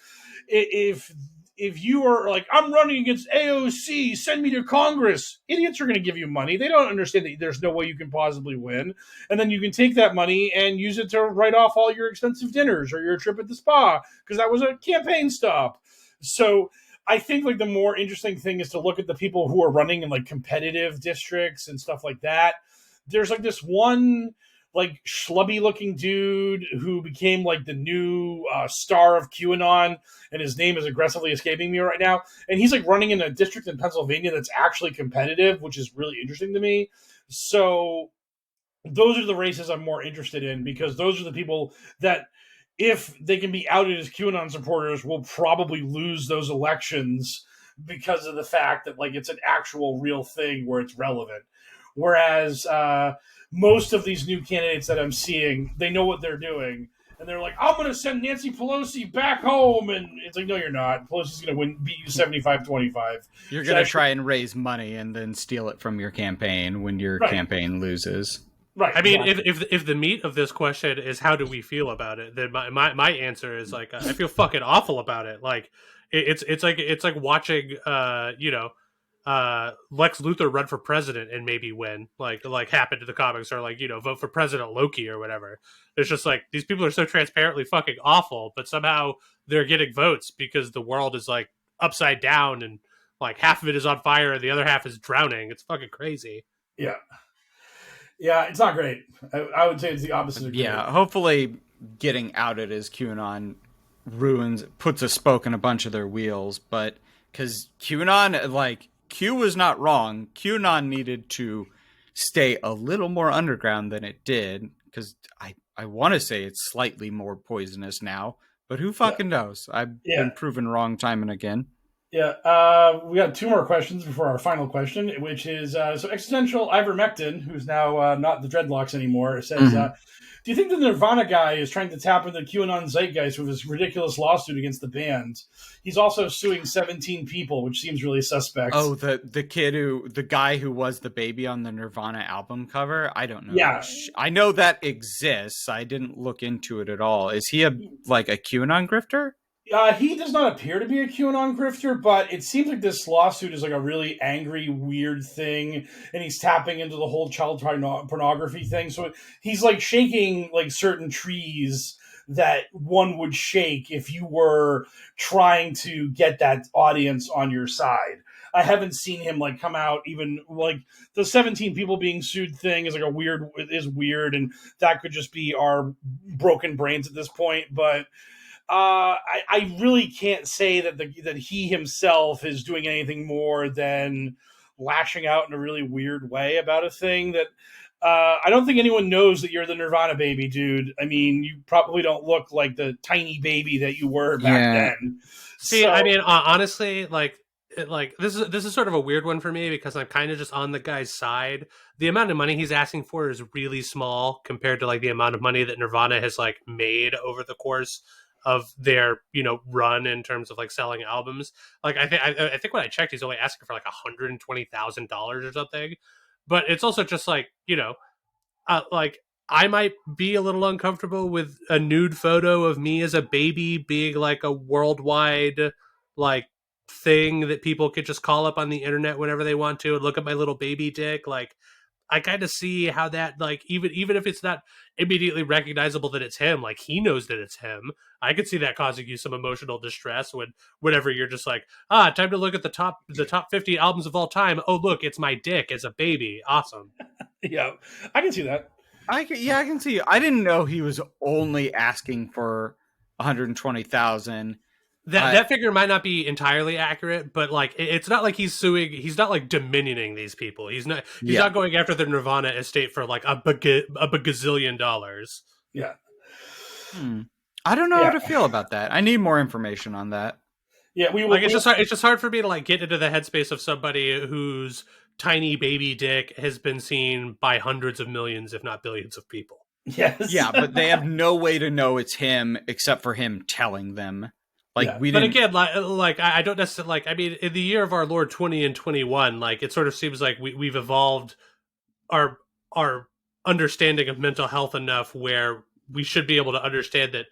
if you are like, I'm running against AOC, send me to Congress, idiots are going to give you money. They don't understand that there's no way you can possibly win. And then you can take that money and use it to write off all your expensive dinners or your trip at the spa because that was a campaign stop. So I think like the more interesting thing is to look at the people who are running in like competitive districts and stuff like that. There's like this one like schlubby looking dude who became like the new star of QAnon, and his name is aggressively escaping me right now. And he's like running in a district in Pennsylvania that's actually competitive, which is really interesting to me. So those are the races I'm more interested in because those are the people that, if they can be outed as QAnon supporters, will probably lose those elections because of the fact that like it's an actual real thing where it's relevant. Whereas most of these new candidates that I'm seeing, they know what they're doing. And they're like, I'm going to send Nancy Pelosi back home. And it's like, no, you're not. Pelosi's going to beat you 75-25. You're going to try and raise money and then steal it from your campaign when your campaign loses. Right. I mean, if the meat of this question is how do we feel about it, then my answer is like I feel fucking awful about it. Like it's like watching Lex Luthor run for president and maybe win, like happened to the comics, or like vote for President Loki or whatever. It's just like these people are so transparently fucking awful, but somehow they're getting votes because the world is like upside down and like half of it is on fire and the other half is drowning. It's fucking crazy. Yeah, it's not great. I would say it's the opposite of great. Yeah, hopefully getting outed as QAnon puts a spoke in a bunch of their wheels, but because QAnon, like, Q was not wrong. QAnon needed to stay a little more underground than it did, because I want to say it's slightly more poisonous now, but who fucking knows? I've been proven wrong time and again. Yeah, we got two more questions before our final question, which is, so Existential Ivermectin, who's now not the Dreadlocks anymore, says, do you think the Nirvana guy is trying to tap into QAnon zeitgeist with his ridiculous lawsuit against the band? He's also suing 17 people, which seems really suspect. Oh, the guy who was the baby on the Nirvana album cover? I don't know. Yeah. I know that exists. I didn't look into it at all. Is he a QAnon grifter? He does not appear to be a QAnon grifter, but it seems like this lawsuit is like a really angry, weird thing, and he's tapping into the whole child pornography thing. So he's like shaking like certain trees that one would shake if you were trying to get that audience on your side. I haven't seen him like come out even like the 17 people being sued thing is weird, and that could just be our broken brains at this point. But I really can't say that he himself is doing anything more than lashing out in a really weird way about a thing that I don't think anyone knows that you're the Nirvana baby, dude. I mean, you probably don't look like the tiny baby that you were back then. See, I mean, honestly, like this is sort of a weird one for me because I'm kind of just on the guy's side. The amount of money he's asking for is really small compared to like the amount of money that Nirvana has like made over the course of their run in terms of like selling albums. Like I think when I checked, he's only asking for like $120,000 or something. But it's also just like like I might be a little uncomfortable with a nude photo of me as a baby being like a worldwide like thing that people could just call up on the internet whenever they want to and look at my little baby dick. Like I kind of see how that, like, even if it's not immediately recognizable that it's him, like he knows that it's him. I could see that causing you some emotional distress whenever you're just like, time to look at the top 50 albums of all time. Oh, look, it's my dick as a baby. Awesome. Yeah, I can see that. I can see. I didn't know he was only asking for 120,000. That figure might not be entirely accurate, but like it's not like he's suing. He's not like dominioning these people. He's not going after the Nirvana estate for like a bagazillion dollars. Yeah. I don't know how to feel about that. I need more information on that. Yeah, it's just hard for me to like get into the headspace of somebody whose tiny baby dick has been seen by hundreds of millions, if not billions, of people. Yes. Yeah, but they have no way to know it's him except for him telling them. Like but again, like I don't necessarily like. I mean, in the year of our Lord 20 and 21, like it sort of seems like we've evolved our understanding of mental health enough where we should be able to understand that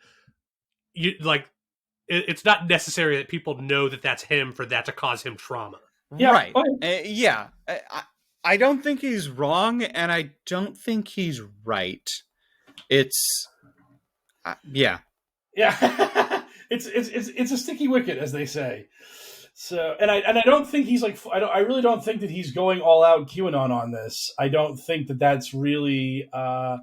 it's not necessary that people know that that's him for that to cause him trauma. Yeah, right. I don't think he's wrong, and I don't think he's right. It's yeah. It's a sticky wicket, as they say. So, and I don't think he's like I really don't think that he's going all out QAnon on this. I don't think that that's really. I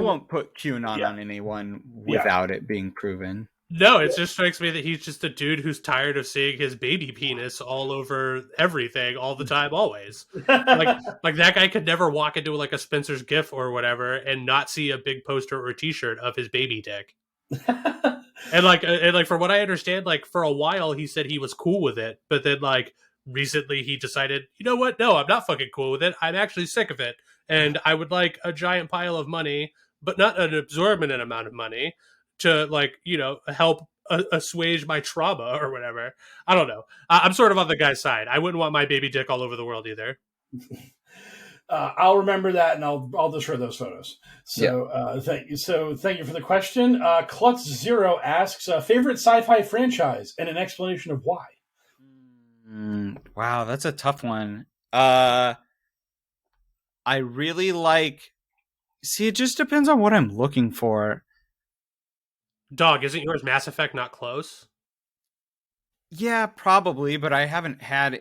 won't put QAnon on anyone without it being proven. No, it just strikes me that he's just a dude who's tired of seeing his baby penis all over everything all the time, always. like that guy could never walk into like a Spencer's GIF or whatever and not see a big poster or t-shirt of his baby dick. And like from what I understand, like for a while he said he was cool with it, but then like recently he decided, you know what? No, I'm not fucking cool with it. I'm actually sick of it, and I would like a giant pile of money, but not an exorbitant amount of money, to like help assuage my trauma or whatever. I don't know. I'm sort of on the guy's side. I wouldn't want my baby dick all over the world either. I'll remember that, and I'll destroy those photos. So thank you. So thank you for the question. Klutz Zero asks favorite sci-fi franchise and an explanation of why. Wow, that's a tough one. I really like. See, it just depends on what I'm looking for. Dog, isn't yours Mass Effect not close? Yeah, probably, but I haven't had.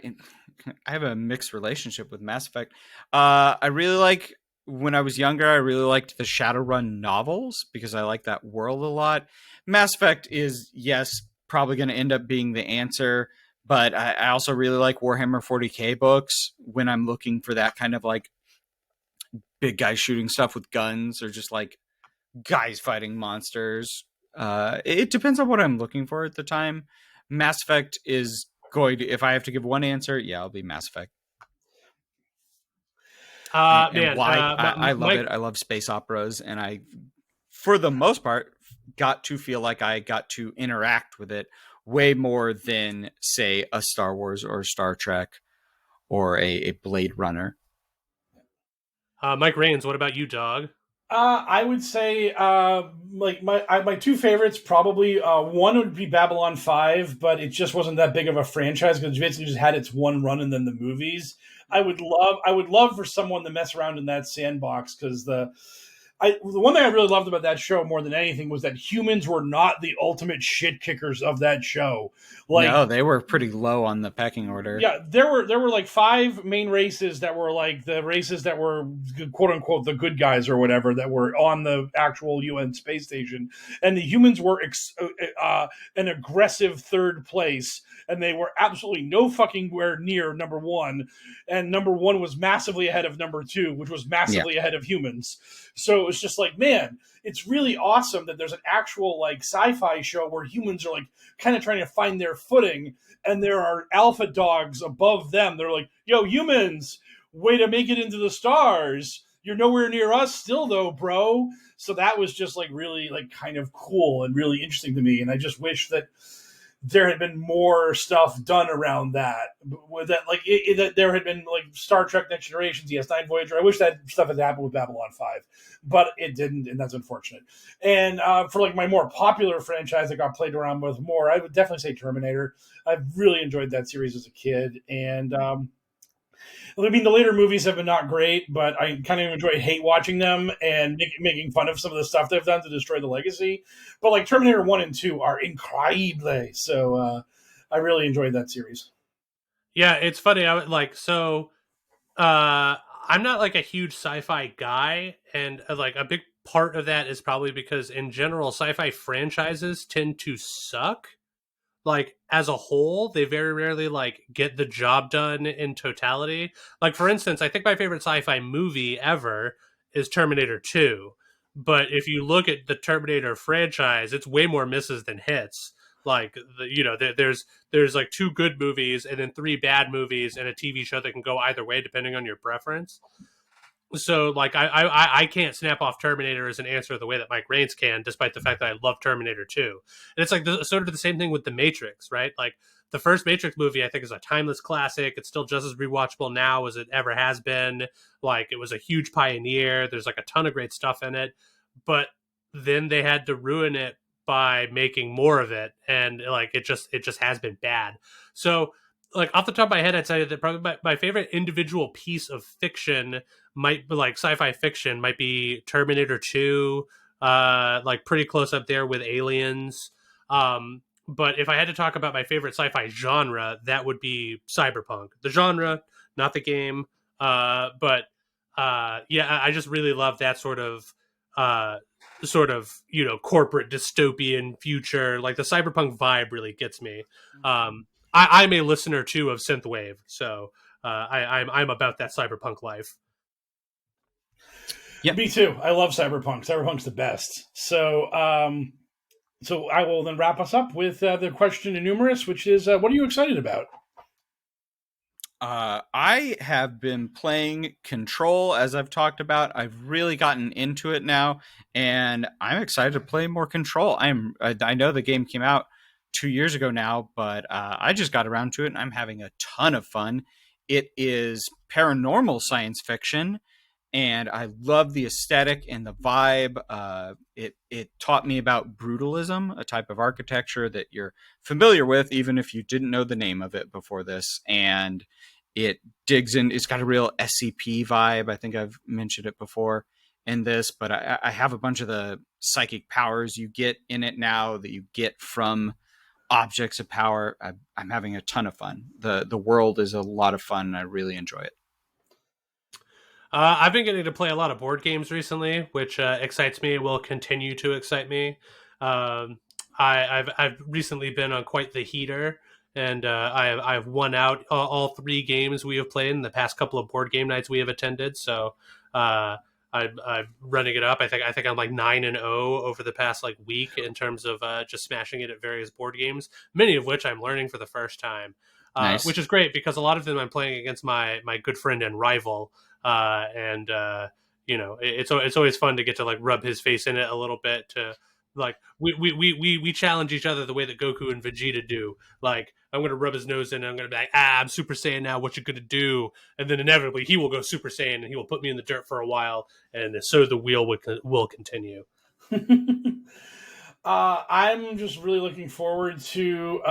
I have a mixed relationship with Mass Effect. I really like, when I was younger, I really liked the Shadowrun novels because I like that world a lot. Mass Effect is, yes, probably going to end up being the answer, but I also really like Warhammer 40k books when I'm looking for that kind of like big guys shooting stuff with guns or just like guys fighting monsters. It depends on what I'm looking for at the time. Mass Effect is going to, if I have to give one answer, I'll be Mass Effect. And why? I love it. I love space operas, and I, for the most part, got to feel like I got to interact with it way more than, say, a Star Wars or Star Trek or a Blade Runner. Mike Rains, what about you, dog? I would say like my two favorites probably one would be Babylon 5, but it just wasn't that big of a franchise because it basically just had its one run and then the movies. I would love for someone to mess around in that sandbox because the one thing I really loved about that show more than anything was that humans were not the ultimate shit kickers of that show. Like, no, they were pretty low on the pecking order. yeah, there were like 5 main races that were like the races that were quote unquote the good guys or whatever that were on the actual UN space station, and the humans were an aggressive third place, and they were absolutely no fucking where near number 1, and number 1 was massively ahead of number 2, which was massively ahead of humans. So it was just like, man, it's really awesome that there's an actual like sci-fi show where humans are like kind of trying to find their footing, and there are alpha dogs above them. They're like, yo, humans, way to make it into the stars. You're nowhere near us still though, bro. So that was just like really like kind of cool and really interesting to me. And I just wish that there had been more stuff done around that. With that, like that there had been like Star Trek Next Generation, DS9 Voyager. I wish that stuff had happened with Babylon 5, but it didn't, and that's unfortunate. And for like my more popular franchise that got played around with more, I would definitely say Terminator. I really enjoyed that series as a kid, and I mean, the later movies have been not great, but I kind of enjoy hate watching them and making fun of some of the stuff they've done to destroy the legacy. But like Terminator 1 and 2 are incredible. So I really enjoyed that series. Yeah, it's funny. I would like so. I'm not like a huge sci-fi guy, and like a big part of that is probably because in general, sci-fi franchises tend to suck. Like as a whole, they very rarely like get the job done in totality. Like for instance, I think my favorite sci-fi movie ever is Terminator 2. But if you look at the Terminator franchise, it's way more misses than hits. Like there's like 2 good movies and then 3 bad movies and a TV show that can go either way depending on your preference. So like I can't snap off Terminator as an answer the way that Mike Raines can, despite the fact that I love Terminator 2. And it's like sort of the same thing with The Matrix, right? Like the first Matrix movie I think is a timeless classic. It's still just as rewatchable now as it ever has been. Like it was a huge pioneer. There's like a ton of great stuff in it, but then they had to ruin it by making more of it, and like it just has been bad. So like off the top of my head, I'd say that probably my favorite individual piece of fiction might be like sci-fi fiction might be Terminator 2, like pretty close up there with Aliens. But if I had to talk about my favorite sci-fi genre, that would be cyberpunk. The genre, not the game. But yeah, I just really love that sort of corporate dystopian future. Like the cyberpunk vibe really gets me. I'm a listener too of synthwave, so I'm about that cyberpunk life. Yeah, me too. I love cyberpunk. Cyberpunk's the best. So so I will then wrap us up with the question in numerous, which is, what are you excited about? I have been playing Control, as I've talked about. I've really gotten into it now, and I'm excited to play more Control. I know the game came out 2 years ago now, but I just got around to it, and I'm having a ton of fun. It is paranormal science fiction, and I love the aesthetic and the vibe. It taught me about brutalism, a type of architecture that you're familiar with, even if you didn't know the name of it before this. And it digs in. It's got a real SCP vibe. I think I've mentioned it before in this, but I have a bunch of the psychic powers you get in it now that you get from objects of power. I'm having a ton of fun. The world is a lot of fun, and I really enjoy it. I've been getting to play a lot of board games recently, which excites me and will continue to excite me. I've recently been on quite the heater, and I've won out all 3 games we have played in the past couple of board game nights we have attended. So I'm running it up. I think I'm like 9-0 over the past like week in terms of just smashing it at various board games, many of which I'm learning for the first time, Nice. which is great because a lot of them I'm playing against my good friend and rival. And it's always fun to get to like rub his face in it a little bit. To like we challenge each other the way that Goku and Vegeta do. Like I'm gonna rub his nose in and I'm gonna be like, I'm Super Saiyan now, what you gonna do? And then inevitably he will go Super Saiyan and he will put me in the dirt for a while, and so the wheel will continue. I'm just really looking forward to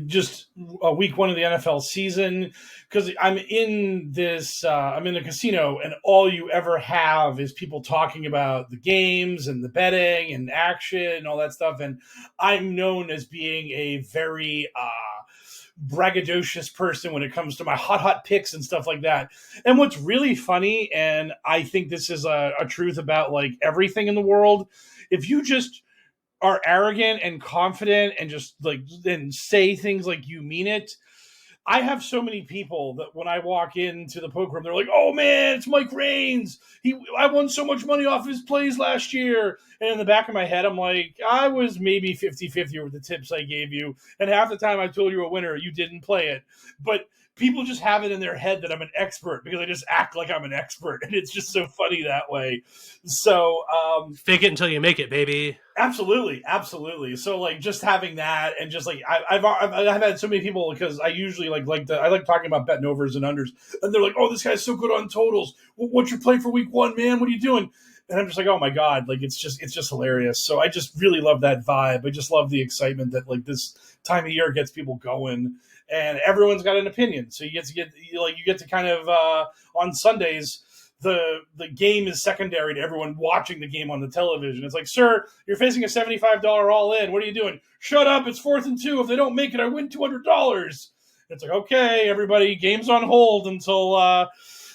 just week one of the NFL season, because I'm in this. I'm in a casino, and all you ever have is people talking about the games and the betting and action and all that stuff. And I'm known as being a very braggadocious person when it comes to my hot picks and stuff like that. And what's really funny, and I think this is a truth about like everything in the world, if you just are arrogant and confident and just like and say things like you mean it. I have so many people that when I walk into the poker room, they're like, "Oh man, it's Mike Raines. I won so much money off his plays last year." And in the back of my head, I'm like, I was maybe 50-50 with the tips I gave you. And half the time I told you a winner, you didn't play it. But people just have it in their head that I'm an expert because I just act like I'm an expert. And it's just so funny that way. So, fake it until you make it, baby. Absolutely. So like just having that, and just like I've had so many people, because I usually I like talking about betting overs and unders, and they're like, "Oh, this guy's so good on totals. What's your play for week one, man? What are you doing?" And I'm just like, "Oh my god!" Like it's just hilarious. So I just really love that vibe. I just love the excitement that like this time of year gets people going, and everyone's got an opinion. So you get to kind of on Sundays. The game is secondary to everyone watching the game on the television. It's like, "Sir, you're facing a $75 all in. What are you doing?" "Shut up. It's 4th and 2. If they don't make it, I win $200. It's like, okay, everybody, game's on hold until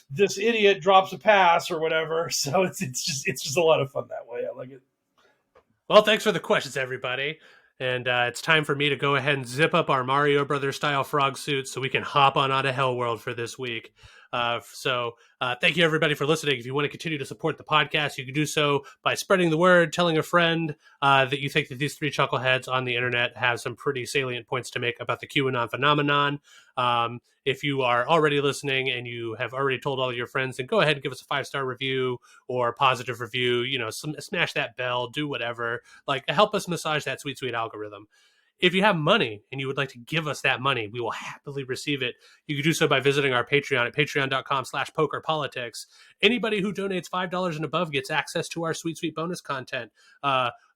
this idiot drops a pass or whatever. So it's just a lot of fun that way. I like it. Well, thanks for the questions, everybody. And it's time for me to go ahead and zip up our Mario Brothers style frog suits so we can hop on out of HellwQrld for this week. So thank you, everybody, for listening. If you want to continue to support the podcast, you can do so by spreading the word, telling a friend that you think that these three chuckleheads on the internet have some pretty salient points to make about the QAnon phenomenon. If you are already listening and you have already told all of your friends, then go ahead and give us a 5-star review or a positive review. Smash that bell, do whatever. Like, help us massage that sweet, sweet algorithm. If you have money and you would like to give us that money, we will happily receive it. You can do so by visiting our Patreon at patreon.com/pokerpolitics. Anybody who donates $5 and above gets access to our sweet, sweet bonus content.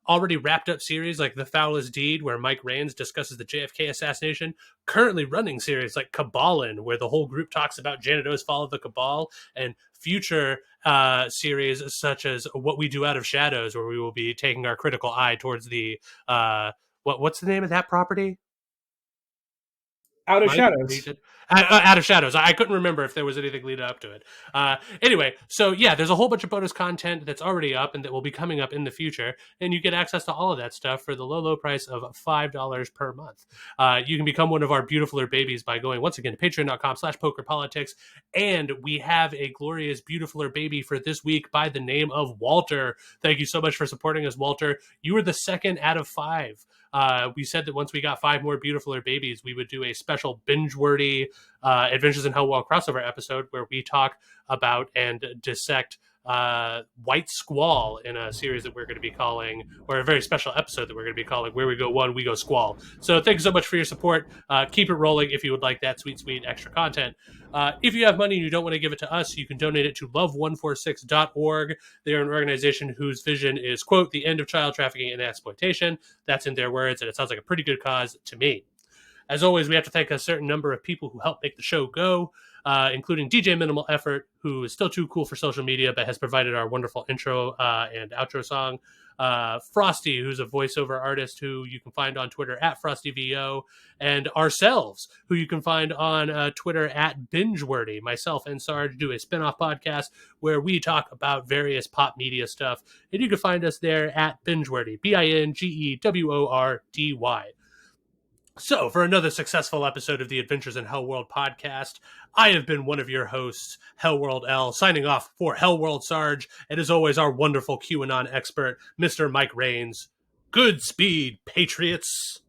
Already wrapped up series like The Foulest Deed, where Mike Raines discusses the JFK assassination. Currently running series like Cabalin, where the whole group talks about Janet O's Fall of the Cabal, and future series such as What We Do Out of Shadows, where we will be taking our critical eye towards the what's the name of that property? Out of Shadows. Out of Shadows. I couldn't remember if there was anything leading up to it. Anyway, so yeah, there's a whole bunch of bonus content that's already up and that will be coming up in the future, and you get access to all of that stuff for the low price of $5 per month. You can become one of our beautifuler babies by going, once again, to patreon.com/pokerpolitics, and we have a glorious beautifuler baby for this week by the name of Walter. Thank you so much for supporting us, Walter. You were the second out of 5. We said that once we got 5 more beautifuler babies, we would do a special binge-worthy Adventures in HellwQrld crossover episode where we talk about and dissect White Squall in a series that we're going to be calling, or a very special episode that we're going to be calling Where We Go One, We Go Squall. So thanks so much for your support. Keep it rolling if you would like that sweet, sweet extra content. If you have money and you don't want to give it to us, you can donate it to love146.org. They are an organization whose vision is, quote, the end of child trafficking and exploitation. That's in their words, and it sounds like a pretty good cause to me. As always, we have to thank a certain number of people who help make the show go, including DJ Minimal Effort, who is still too cool for social media, but has provided our wonderful intro and outro song. Frosty, who's a voiceover artist who you can find on Twitter at FrostyVO, and ourselves, who you can find on Twitter at Bingewordy. Myself and Sarge do a spin-off podcast where we talk about various pop media stuff, and you can find us there at Bingewordy, BINGEWORDY. So, for another successful episode of the Adventures in HellwQrld podcast, I have been one of your hosts, HellwQrld, signing off for HellwQrld Sarge, and as always, our wonderful QAnon expert, Mr. Mike Raines. Good speed, Patriots!